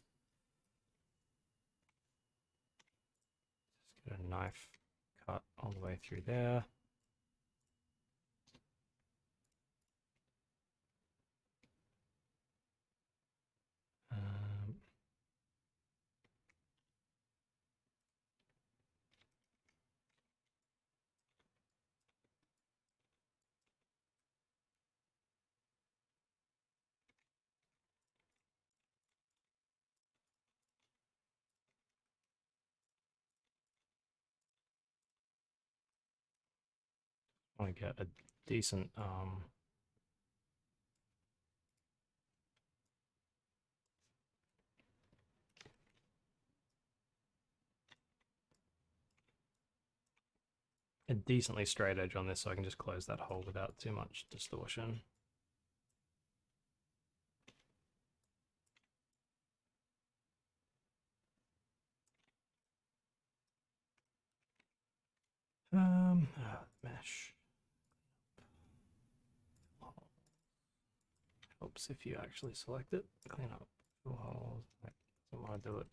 get a knife cut all the way through there. I want to get a decent a decently straight edge on this, so I can just close that hole without too much distortion. Mesh helps if you actually select it. Clean up fill holes. Doesn't want to do it.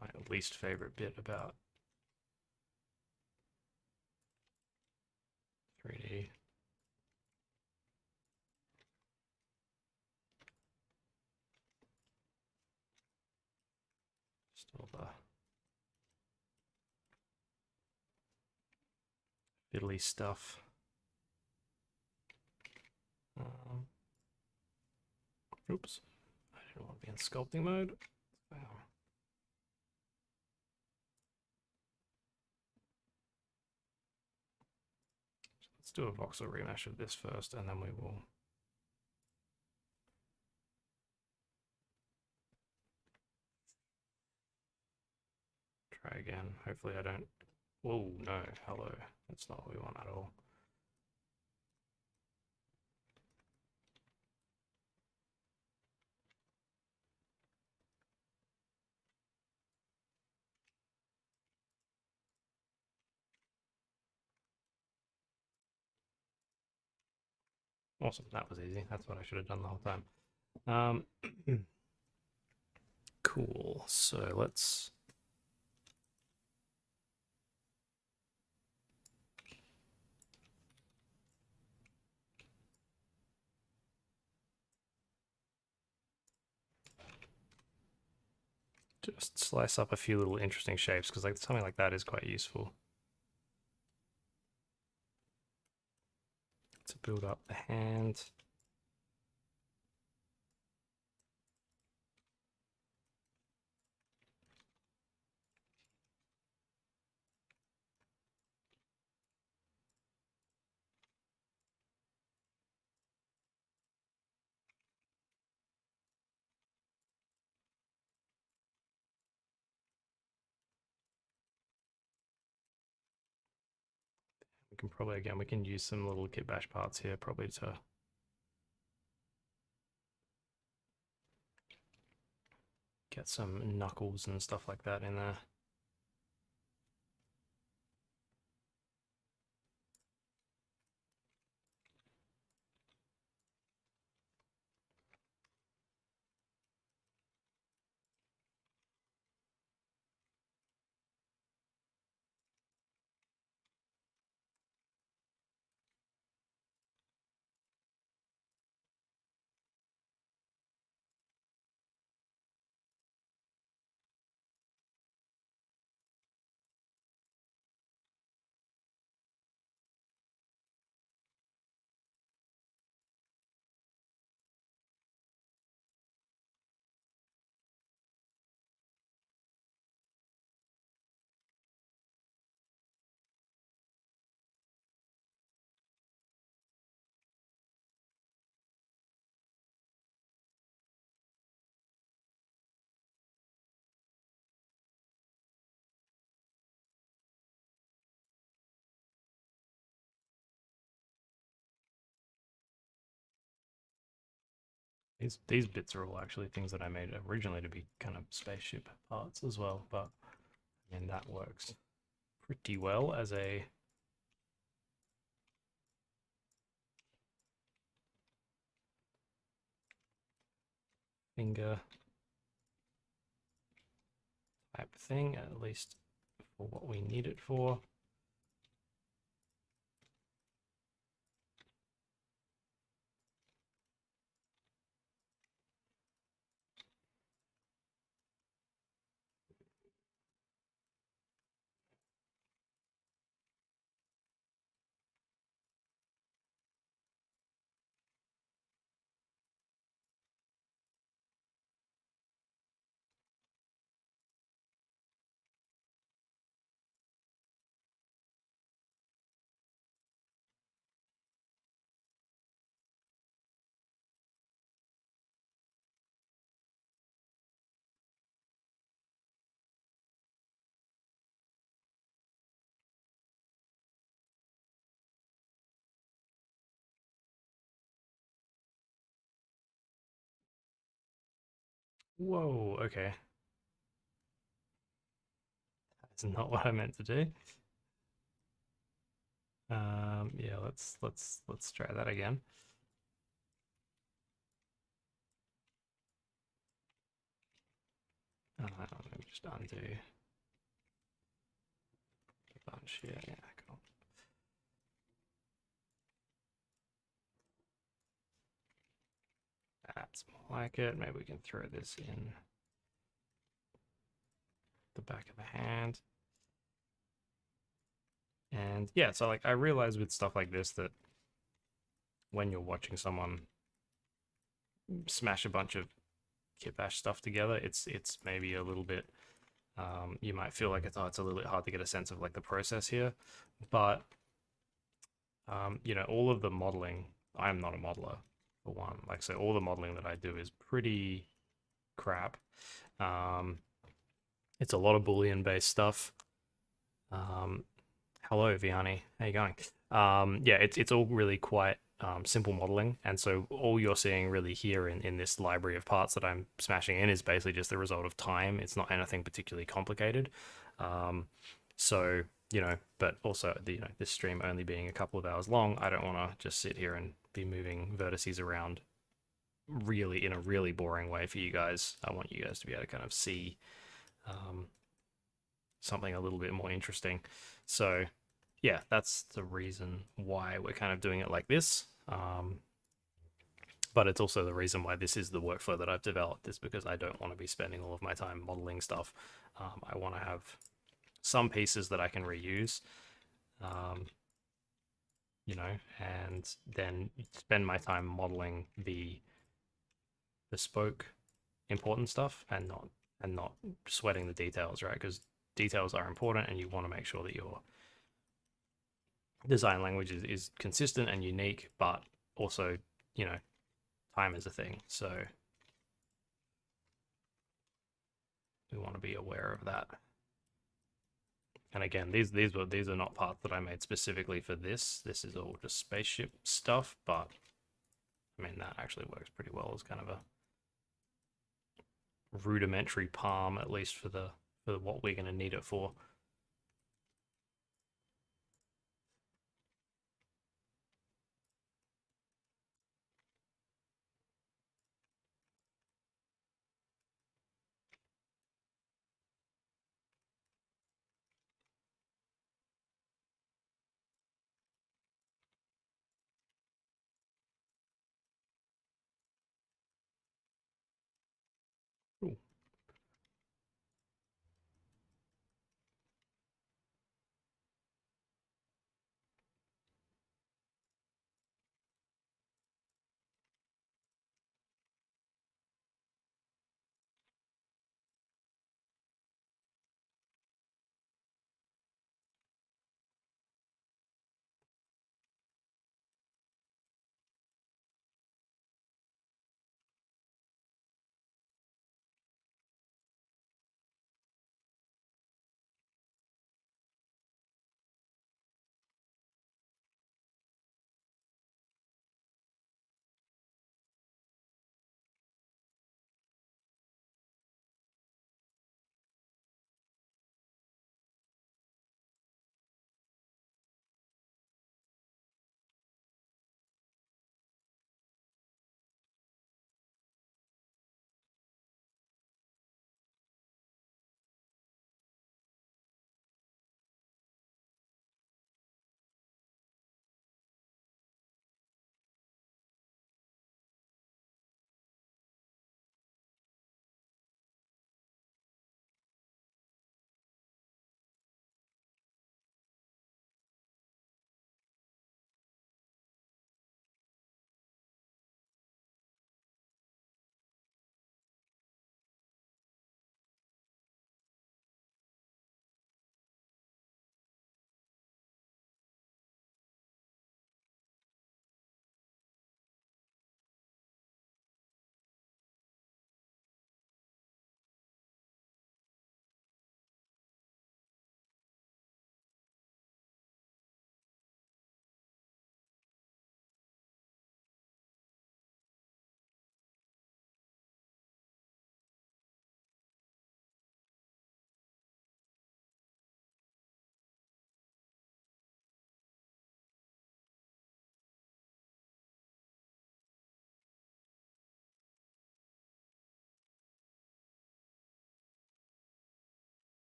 My least favorite bit about 3D. Just all the fiddly stuff. Oops, I didn't want to be in sculpting mode. Let's do a voxel remesh of this first, and then we will try again. Hopefully I don't... Whoa, no, hello. That's not what we want at all. Awesome, that was easy. That's what I should have done the whole time. Cool, so let's... just slice up a few little interesting shapes, because like something like that is quite useful to build up the hand. We can probably, again, we can use some little kit bash parts here probably to get some knuckles and stuff like that in there. These bits are all actually things that I made originally to be kind of spaceship parts as well, but I mean that works pretty well as a finger type thing, at least for what we need it for. Whoa, okay. That's not what I meant to do. Yeah, let's try that again. Let me just undo a bunch here. Yeah, cool. That's more like it. Maybe we can throw this in the back of the hand. And yeah, so like I realize with stuff like this that when you're watching someone smash a bunch of kit bash stuff together, it's maybe a little bit you might feel like it's a little bit hard to get a sense of like the process here, but you know, all of the modeling, I'm not a modeler for one. Like, so all the modeling that I do is pretty crap. Um, it's a lot of Boolean based stuff. Um, Hello, Vianney. How you going? Yeah, it's all really quite simple modeling, and so all you're seeing really here in this library of parts that I'm smashing in is basically just the result of time. It's not anything particularly complicated. Um, so you know, but also you know, this stream only being a couple of hours long, I don't want to just sit here and be moving vertices around really in a really boring way for you guys. I want you guys to be able to kind of see um, something a little bit more interesting. So yeah, that's the reason why we're kind of doing it like this. But it's also the reason why this is the workflow that I've developed, is because I don't want to be spending all of my time modeling stuff. I want to have some pieces that I can reuse, um, you know, and then spend my time modeling the bespoke important stuff and not sweating the details, right? Because details are important and you want to make sure that your design language is consistent and unique, but also, you know, time is a thing. So we want to be aware of that. And again, these are not parts that I made specifically for this. This is all just spaceship stuff, but I mean that actually works pretty well as kind of a rudimentary palm, at least for the for what we're going to need it for. Ooh.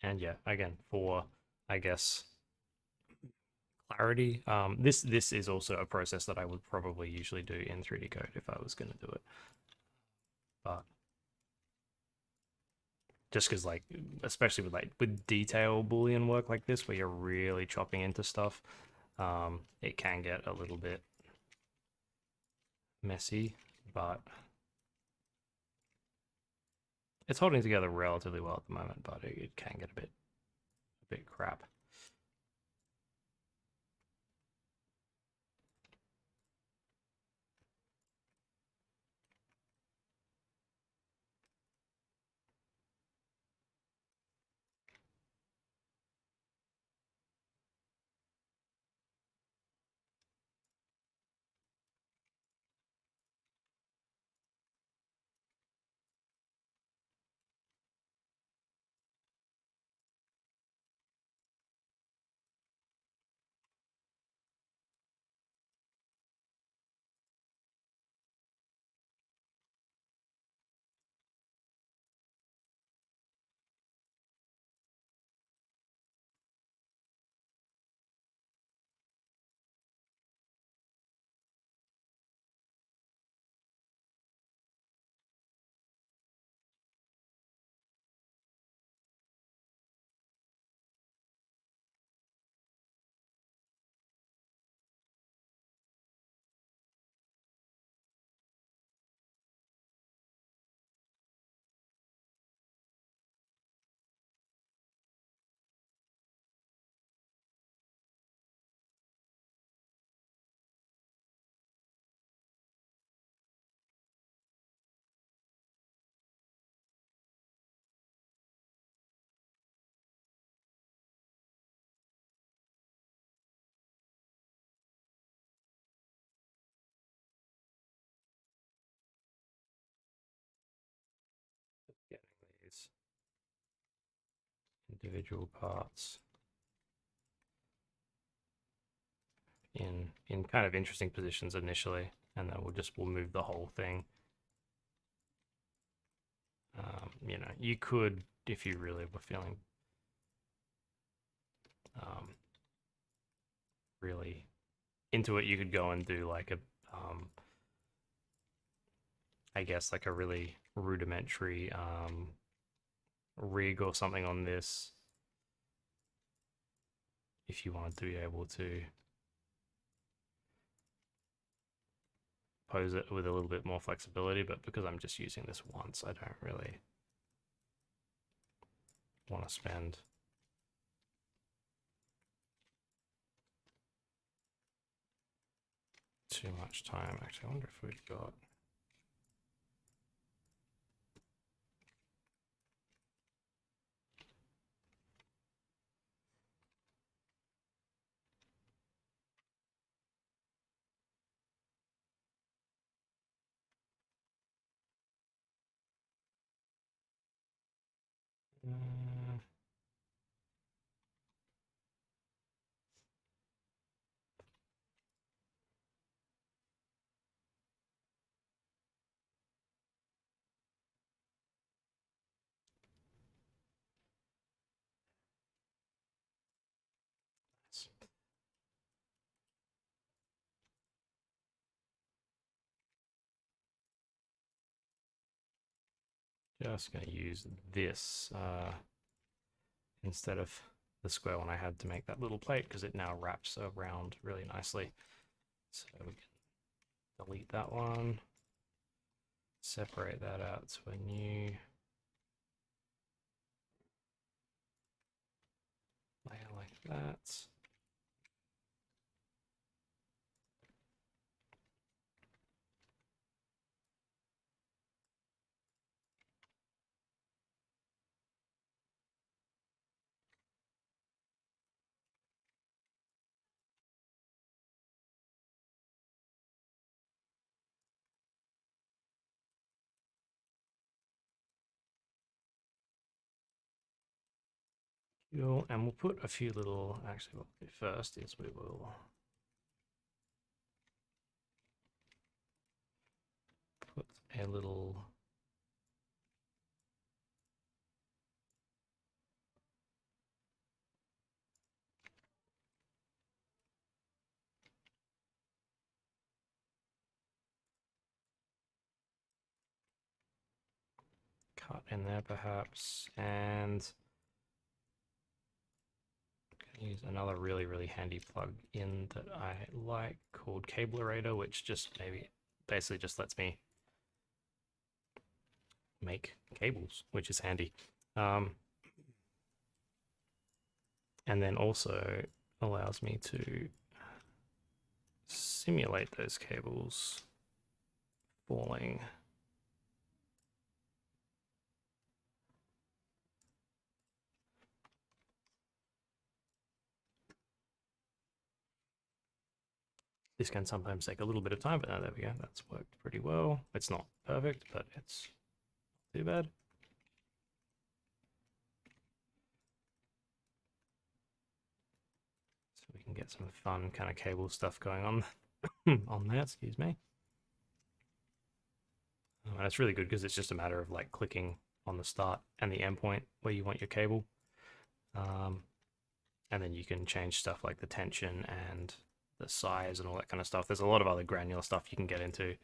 And yeah, again, for I guess clarity, this is also a process that I would probably usually do in 3D Code if I was going to do it. But just because like, especially with detail Boolean work like this, where you're really chopping into stuff, it can get a little bit messy, but it's holding together relatively well at the moment, but it can get a bit crap. Getting these individual parts in kind of interesting positions initially, and then we'll move the whole thing. You know, you could, if you really were feeling really into it, you could go and do like a I guess like a really rudimentary rig or something on this if you wanted to be able to pose it with a little bit more flexibility, but because I'm just using this once, I don't really want to spend too much time. Actually, I wonder if we've got uh, just going to use this instead of the square one I had to make that little plate because it now wraps around really nicely. So we can delete that one, separate that out to a new layer like that. Cool. And we'll put a few little, actually what we'll do first is we will put a little in there perhaps, and use another really handy plug-in that I like called Cablerator, which just basically just lets me make cables, which is handy. And then also allows me to simulate those cables falling. This can sometimes take a little bit of time, but there we go. That's worked pretty well. It's not perfect, but it's not too bad. So we can get some fun kind of cable stuff going on on there, excuse me. And it's really good because it's just a matter of like clicking on the start and the end point where you want your cable. And then you can change stuff like the tension and the size and all that kind of stuff. There's a lot of other granular stuff you can get into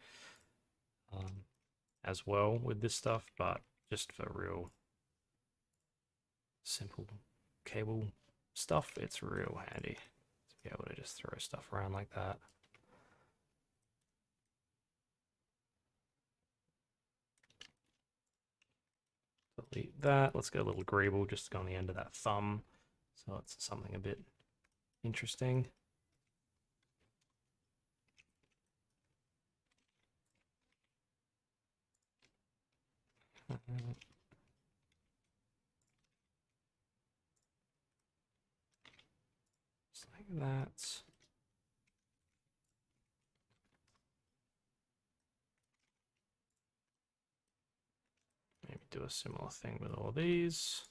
as well with this stuff, but just for real simple cable stuff, it's real handy to be able to just throw stuff around like that. Delete that. Let's get a little greeble just to go on the end of that thumb, so it's something a bit interesting. Just like that. Maybe do a similar thing with all these.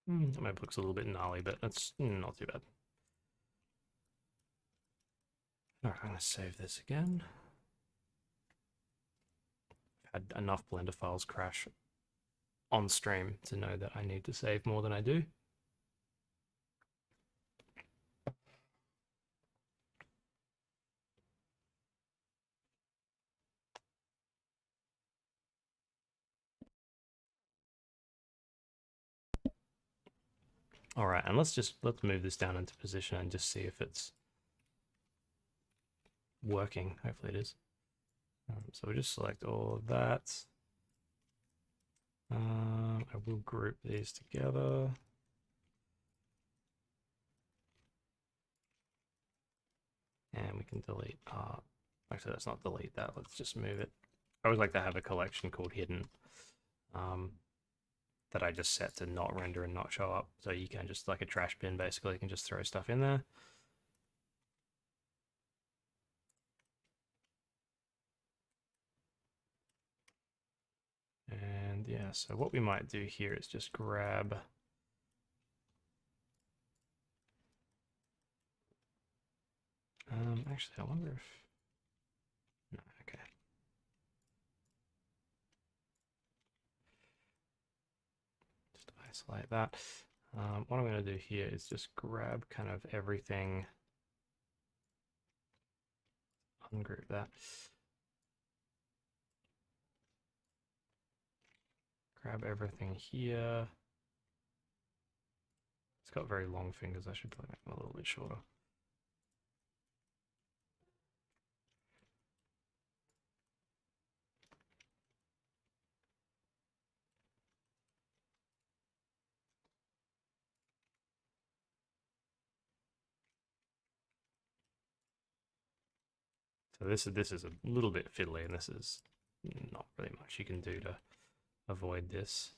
That maybe looks a little bit gnarly, but that's not too bad. Alright, I'm going to save this again. I've had enough Blender files crash on stream to know that I need to save more than I do. All right, and let's move this down into position and just see if it's working. Hopefully it is. So we just select all of that. I will group these together. And we can delete art. Actually, let's not delete that. Let's just move it. I always like to have a collection called hidden that I just set to not render and not show up. So you can just, like a trash bin, basically, you can just throw stuff in there. And yeah, so what we might do here is just grab actually, I wonder if no, okay. Just isolate that. What I'm going to do here is just grab kind of everything, ungroup that. Grab everything here. It's got very long fingers. I should probably make them a little bit shorter. So this is a little bit fiddly, and this is not really much you can do to avoid this.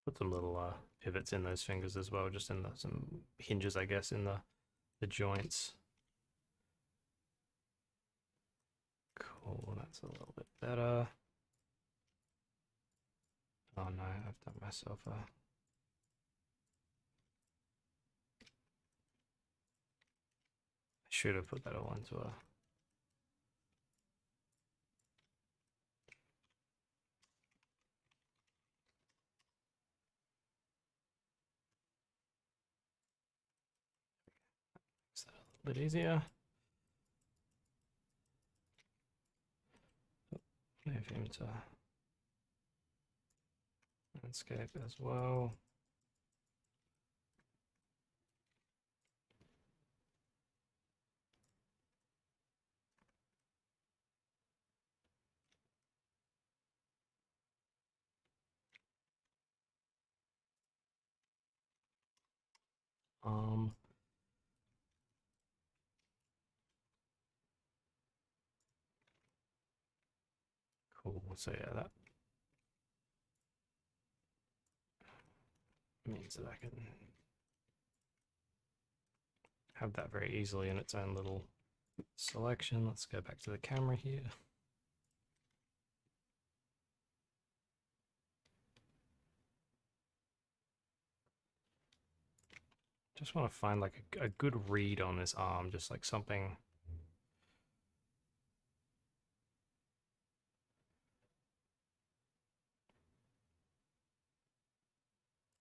Put some little pivots in those fingers as well, just in some hinges, I guess, in the joints. Cool, that's a little bit better. Oh no, I've done myself a... I should have put that all into a... Is that a little bit easier? Move him to landscape as well. Cool. So yeah, that means that I can have that very easily in its own little selection. Let's go back to the camera here. Just want to find like a good read on this arm, just like something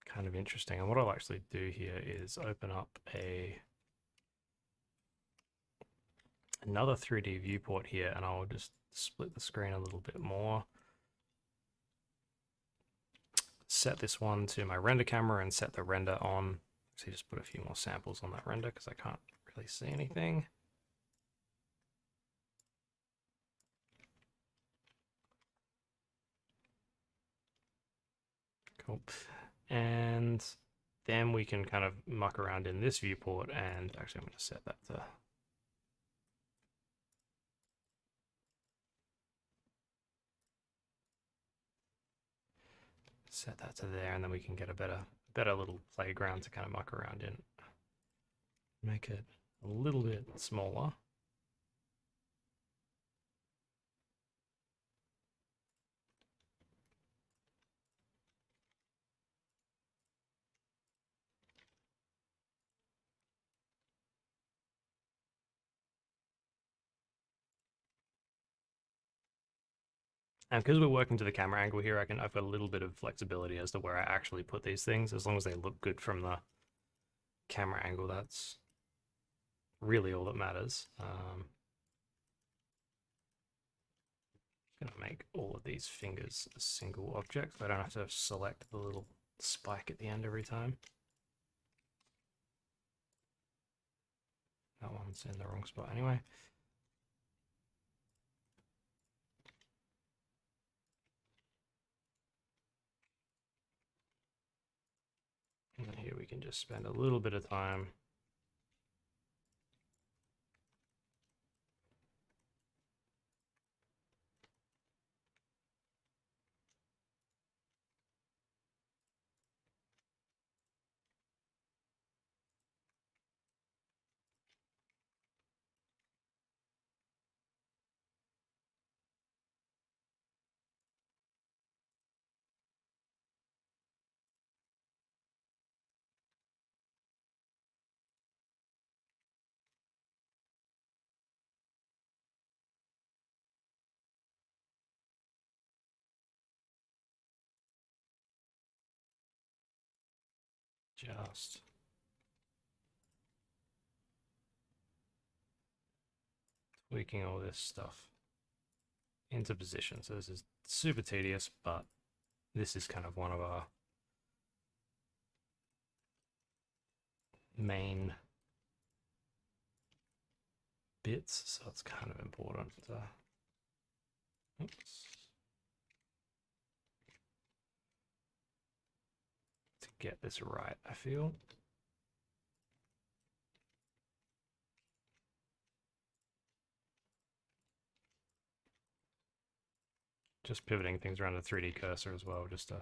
kind of interesting. And what I'll actually do here is open up another 3D viewport here, and I'll just split the screen a little bit more. Set this one to my render camera and set the render on. So just put a few more samples on that render because I can't really see anything. Cool. And then we can kind of muck around in this viewport, and actually I'm going to set that to there, and then we can get a better little playground to kind of muck around in. Make it a little bit smaller. And because we're working to the camera angle here, I've got a little bit of flexibility as to where I actually put these things, as long as they look good from the camera angle. That's really all that matters. I'm going to make all of these fingers a single object, so I don't have to select the little spike at the end every time. That one's in the wrong spot anyway. And then here we can just spend a little bit of time just tweaking all this stuff into position. So this is super tedious, but this is kind of one of our main bits, so it's kind of important to, get this right, I feel. Just pivoting things around the 3D cursor as well, just to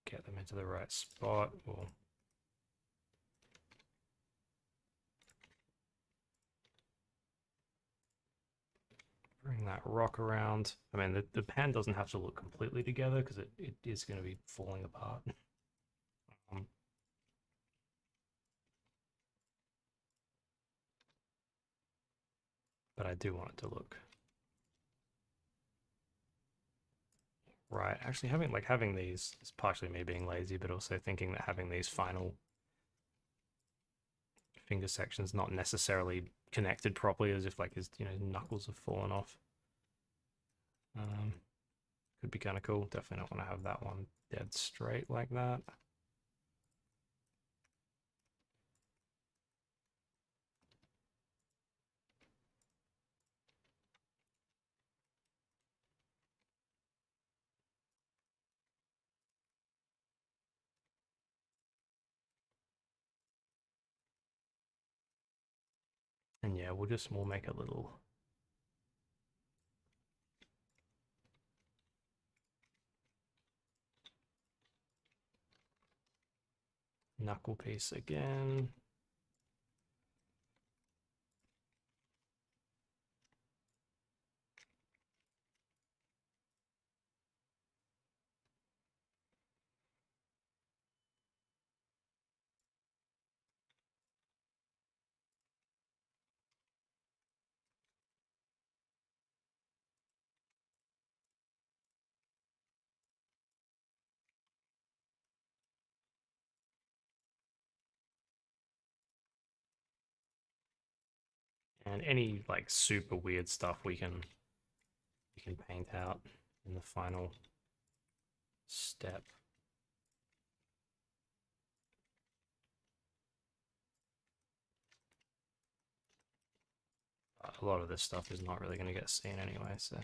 get them into the right spot. Or bring that rock around. I mean, the pan doesn't have to look completely together because it is going to be falling apart. Um, but I do want it to look right. Actually, having these is partially me being lazy, but also thinking that having these final finger sections not necessarily connected properly, as if like his knuckles have fallen off. Could be kind of cool. Definitely don't want to have that one dead straight like that. And yeah, we'll make a little knuckle piece again. And any like super weird stuff we can paint out in the final step. A lot of this stuff is not really going to get seen anyway, so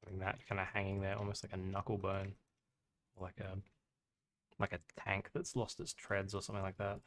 having that kind of hanging there almost like a knuckle bone, like a tank that's lost its treads or something like that.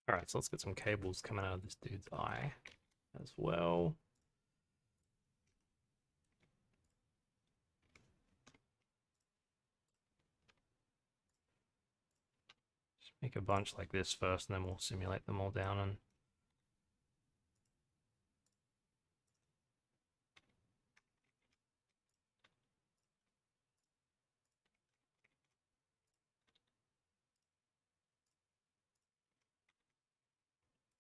All right, so let's get some cables coming out of this dude's eye as well. Just make a bunch like this first, and then we'll simulate them all down and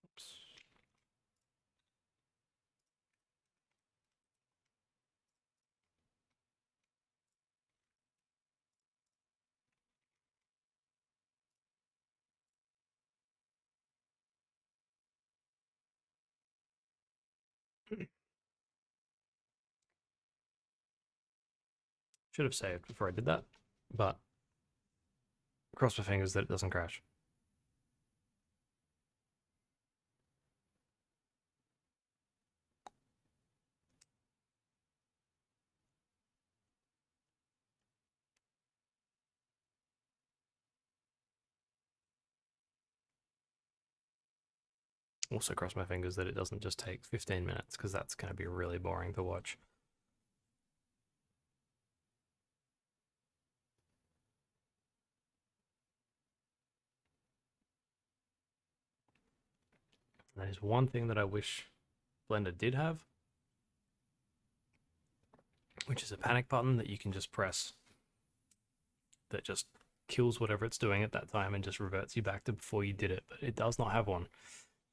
oops. Should have saved before I did that. But cross my fingers that it doesn't crash. Also cross my fingers that it doesn't just take 15 minutes, because that's going to be really boring to watch. That is one thing that I wish Blender did have, which is a panic button that you can just press that just kills whatever it's doing at that time and just reverts you back to before you did it. But it does not have one.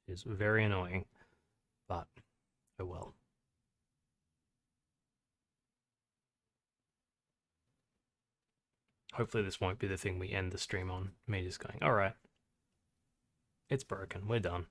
It is very annoying, but oh well. Hopefully this won't be the thing we end the stream on. Me just going, all right, it's broken. We're done.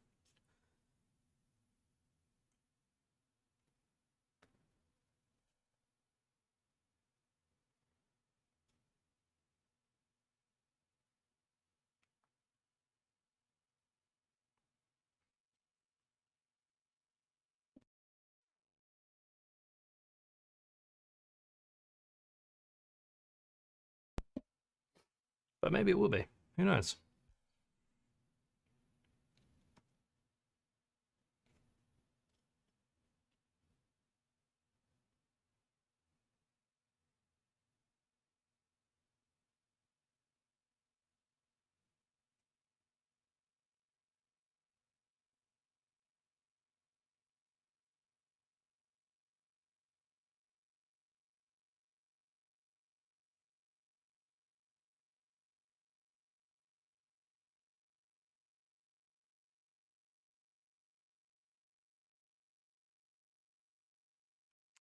But maybe it will be. Who knows?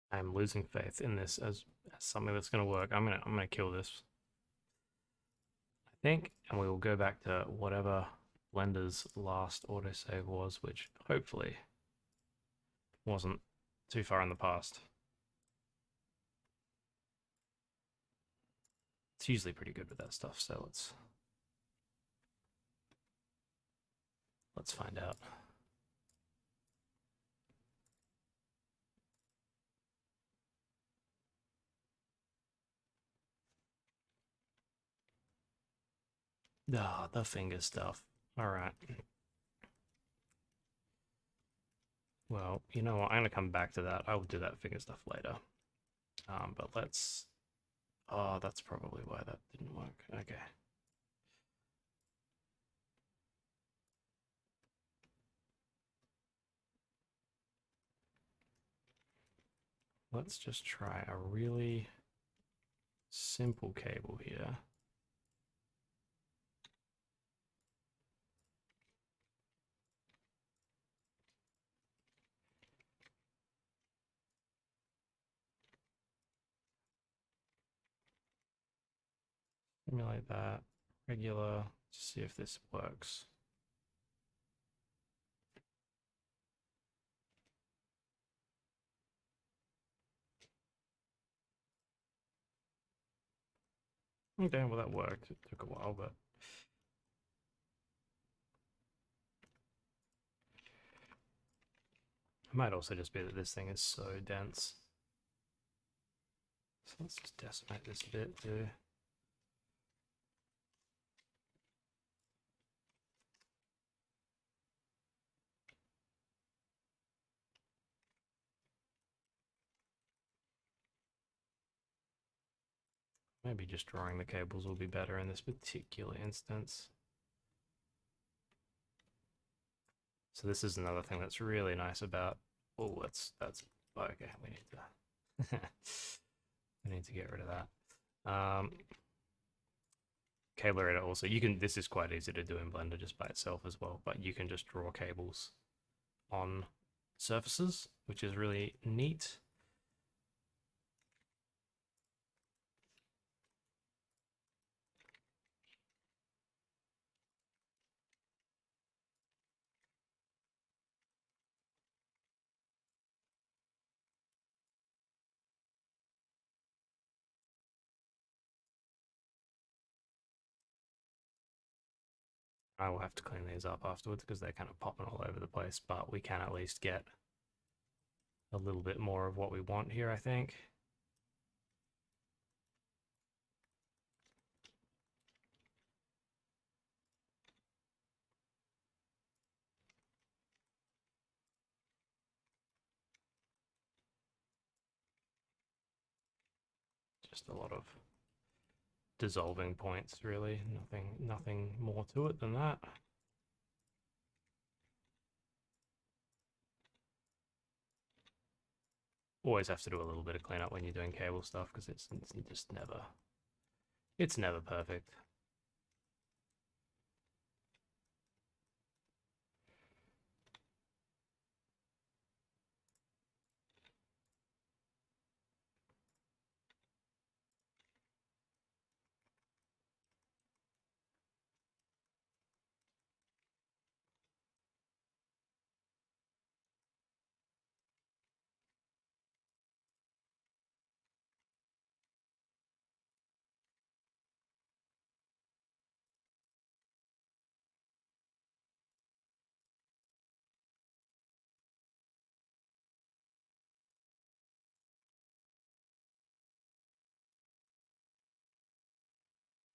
I'm losing faith in this as something that's going to work. I'm gonna kill this, I think, and we will go back to whatever Blender's last autosave was, which hopefully wasn't too far in the past. It's usually pretty good with that stuff, so let's find out. Ah, the finger stuff. All right. Well, you know what? I'm gonna come back to that. I will do that finger stuff later. But let's. Oh, that's probably why that didn't work. Okay. Let's just try a really simple cable here. Simulate that. Regular. Just see if this works. Okay, well that worked. It took a while, but it might also just be that this thing is so dense. So let's just decimate this a bit too. Maybe just drawing the cables will be better in this particular instance. So this is another thing that's really nice about. Oh, that's okay. We need to we need to get rid of that. Cable editor also. You can. This is quite easy to do in Blender just by itself as well. But you can just draw cables on surfaces, which is really neat. I will have to clean these up afterwards because they're kind of popping all over the place, but we can at least get a little bit more of what we want here, I think. Just a lot of dissolving points, really. Nothing more to it than that. Always have to do a little bit of cleanup when you're doing cable stuff because it's just never perfect.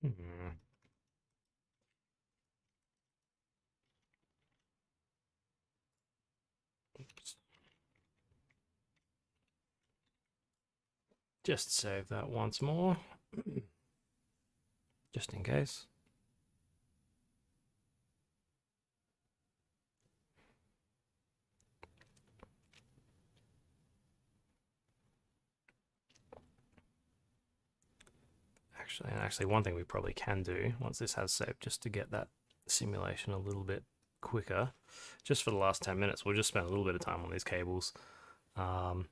Hmm. Just save that once more, just in case. Actually, one thing we probably can do once this has saved, just to get that simulation a little bit quicker, just for the last 10 minutes, we'll just spend a little bit of time on these cables. And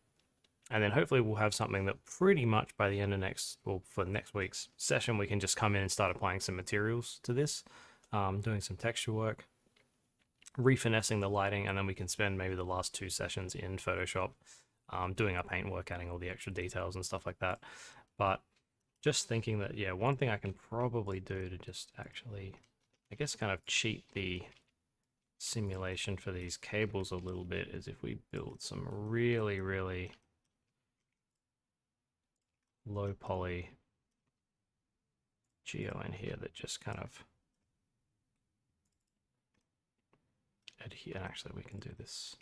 then hopefully we'll have something that pretty much by the end of for next week's session, we can just come in and start applying some materials to this, doing some texture work, refinessing the lighting, and then we can spend maybe the last 2 sessions in Photoshop doing our paint work, adding all the extra details and stuff like that. But just thinking that, yeah, one thing I can probably do to just actually, I guess, kind of cheat the simulation for these cables a little bit is if we build some really, really low poly geo in here that just kind of adhere. And actually, we can do this.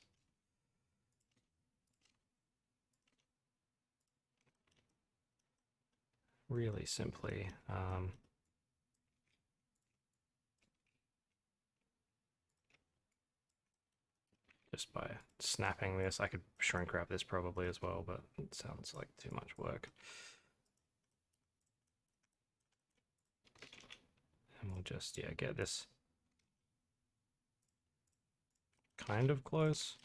Really simply. Just by snapping this. I could shrink wrap this probably as well, but it sounds like too much work. And we'll just, yeah, get this kind of close.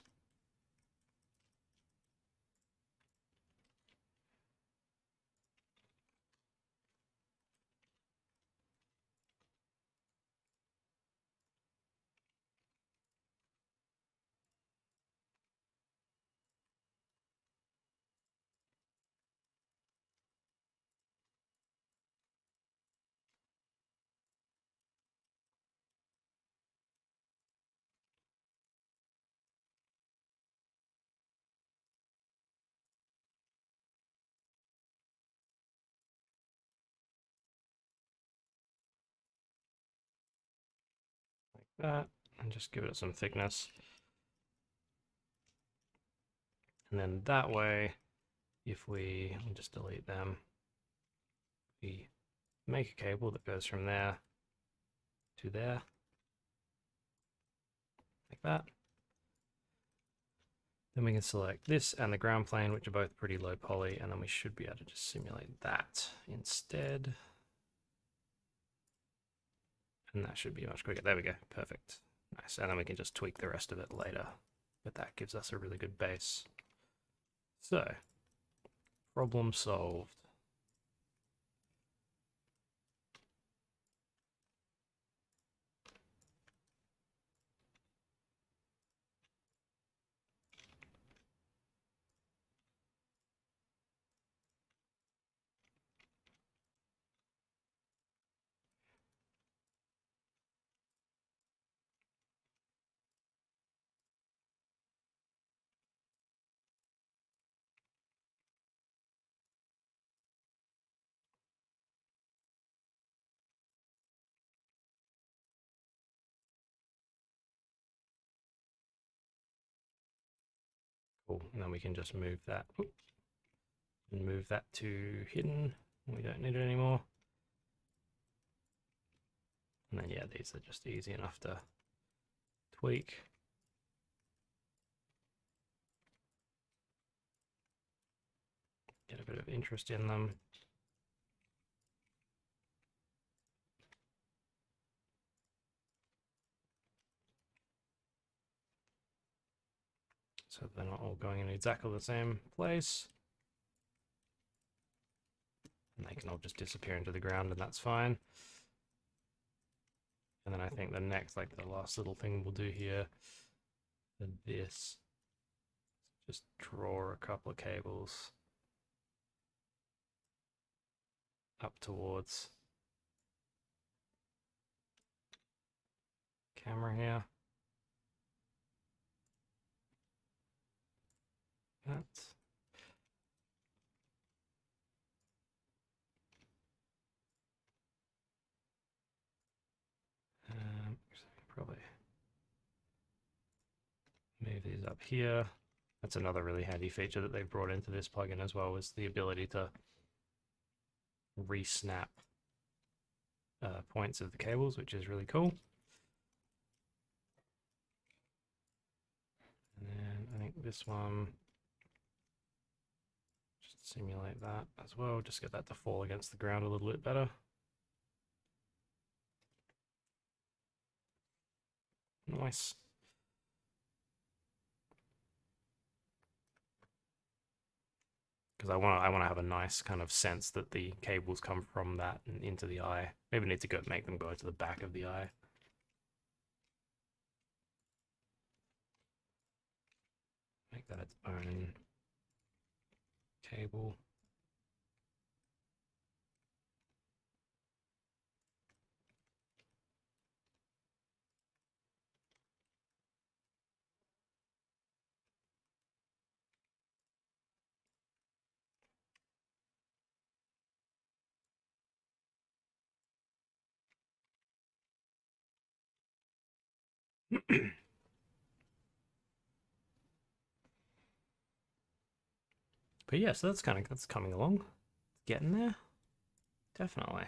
Like that. And just give it some thickness. And then that way, if we'll just delete them, we make a cable that goes from there to there, like that. Then we can select this and the ground plane, which are both pretty low poly, and then we should be able to just simulate that instead. And that should be much quicker. There we go, perfect. Nice, and then we can just tweak the rest of it later. But that gives us a really good base. So, problem solved. Cool. And then we can just move that and move that to hidden. We don't need it anymore. And then yeah, these are just easy enough to tweak. Get a bit of interest in them. So they're not all going in exactly the same place. And they can all just disappear into the ground, and that's fine. And then I think the next, like the last little thing we'll do here for this, just draw a couple of cables up towards camera here. That. Probably move these up here. That's another really handy feature that they've brought into this plugin as well, is the ability to re-snap points of the cables, which is really cool. And then I think this one, just simulate that as well, just get that to fall against the ground a little bit better. Nice. Because I want to have a nice kind of sense that the cables come from that and into the eye. Maybe need to make them go to the back of the eye. Make that its own cable. But yeah, so that's coming along, getting there, definitely.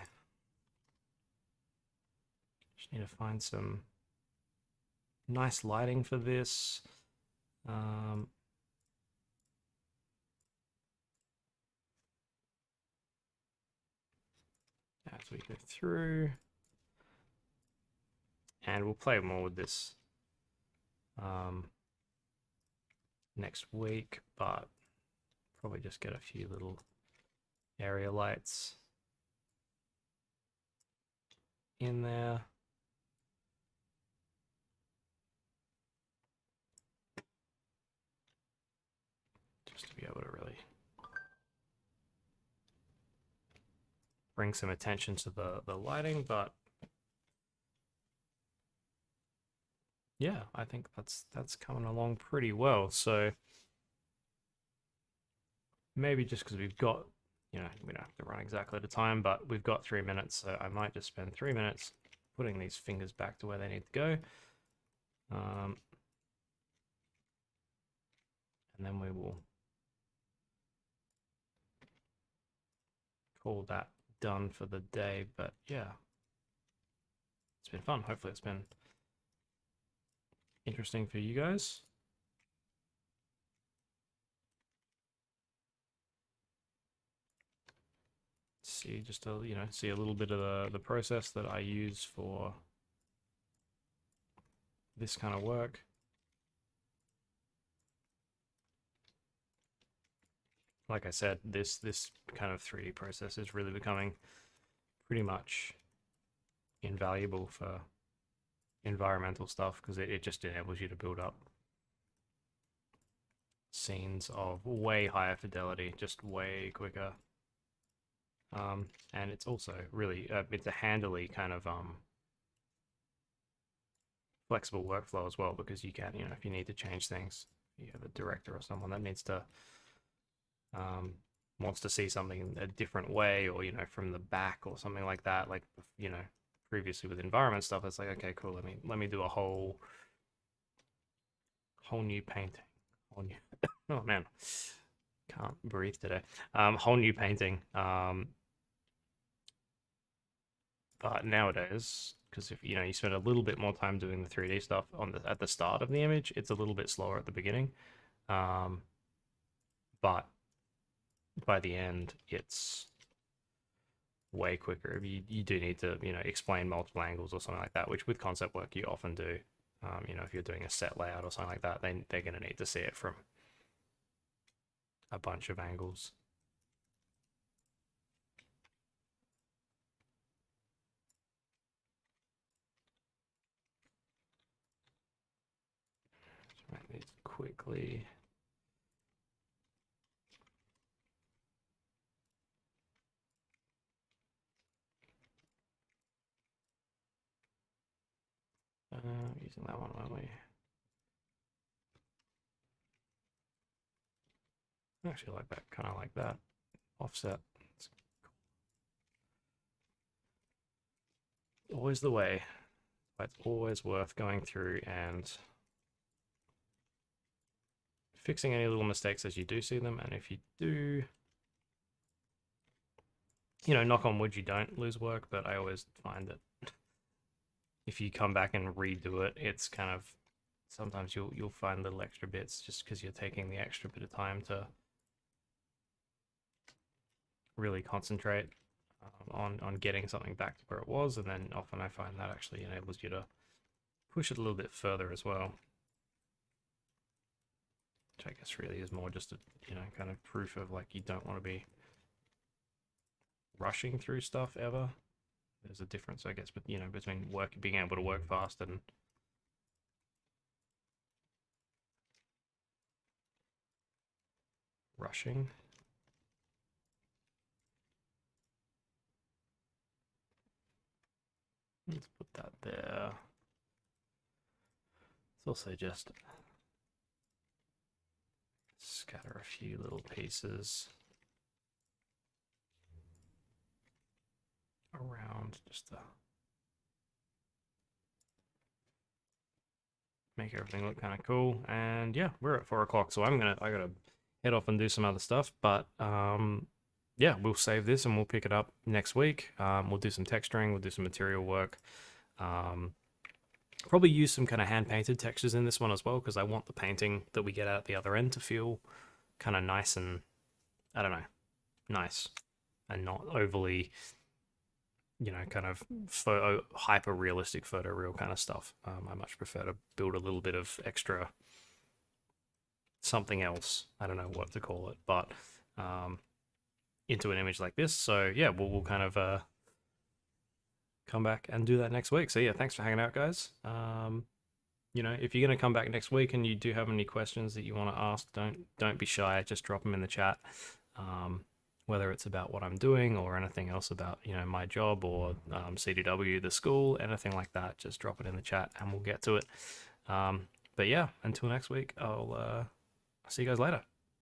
Just need to find some nice lighting for this. As we go through, and we'll play more with this next week, but probably just get a few little area lights in there. Just to be able to really bring some attention to the lighting, but yeah, I think that's coming along pretty well. So maybe just because we've got, we don't have to run exactly at a time, but we've got 3 minutes, so I might just spend 3 minutes putting these fingers back to where they need to go. And then we will call that done for the day. But yeah, it's been fun. Hopefully it's been interesting for you guys. See just a see a little bit of the process that I use for this kind of work. Like I said, this kind of 3D process is really becoming pretty much invaluable for environmental stuff, because it just enables you to build up scenes of way higher fidelity, just way quicker. And it's also really it's a handily kind of flexible workflow as well, because you can, if you need to change things, you have a director or someone that needs to wants to see something a different way, or from the back or something like that, like previously with environment stuff, it's like, okay, cool, let me do a whole new painting, whole new, oh man, can't breathe today. Whole new painting. But nowadays, because if you spend a little bit more time doing the 3D stuff at the start of the image, it's a little bit slower at the beginning. Um, but by the end, it's way quicker. You do need to explain multiple angles or something like that, which with concept work you often do. If you're doing a set layout or something like that, then they're going to need to see it from a bunch of angles. Let's make these quickly. Using that one, won't we? I actually like that, kind of like that. Offset. It's always the way. But it's always worth going through and fixing any little mistakes as you do see them. And if you do, knock on wood, you don't lose work, but I always find that if you come back and redo it, it's kind of, sometimes you'll find little extra bits just because you're taking the extra bit of time to really concentrate on getting something back to where it was, and then often I find that actually enables you to push it a little bit further as well, which I guess really is more just a kind of proof of like you don't want to be rushing through stuff ever. There's a difference, I guess, but between being able to work fast and rushing. Let's put that there. It's also just scatter a few little pieces around just to make everything look kind of cool. And yeah, we're at 4 o'clock, so I gotta head off and do some other stuff. But yeah, we'll save this and we'll pick it up next week. We'll do some texturing, we'll do some material work. Probably use some kind of hand-painted textures in this one as well, because I want the painting that we get out at the other end to feel kind of nice and, I don't know, nice and not overly, kind of hyper-realistic photoreal kind of stuff. I much prefer to build a little bit of extra something else, I don't know what to call it, but into an image like this. So yeah, we'll kind of come back and do that next week. So yeah, thanks for hanging out, guys. If you're going to come back next week and you do have any questions that you want to ask, don't be shy. Just drop them in the chat. Whether it's about what I'm doing or anything else about my job or CDW, the school, anything like that, just drop it in the chat and we'll get to it. But yeah, until next week, I'll see you guys later.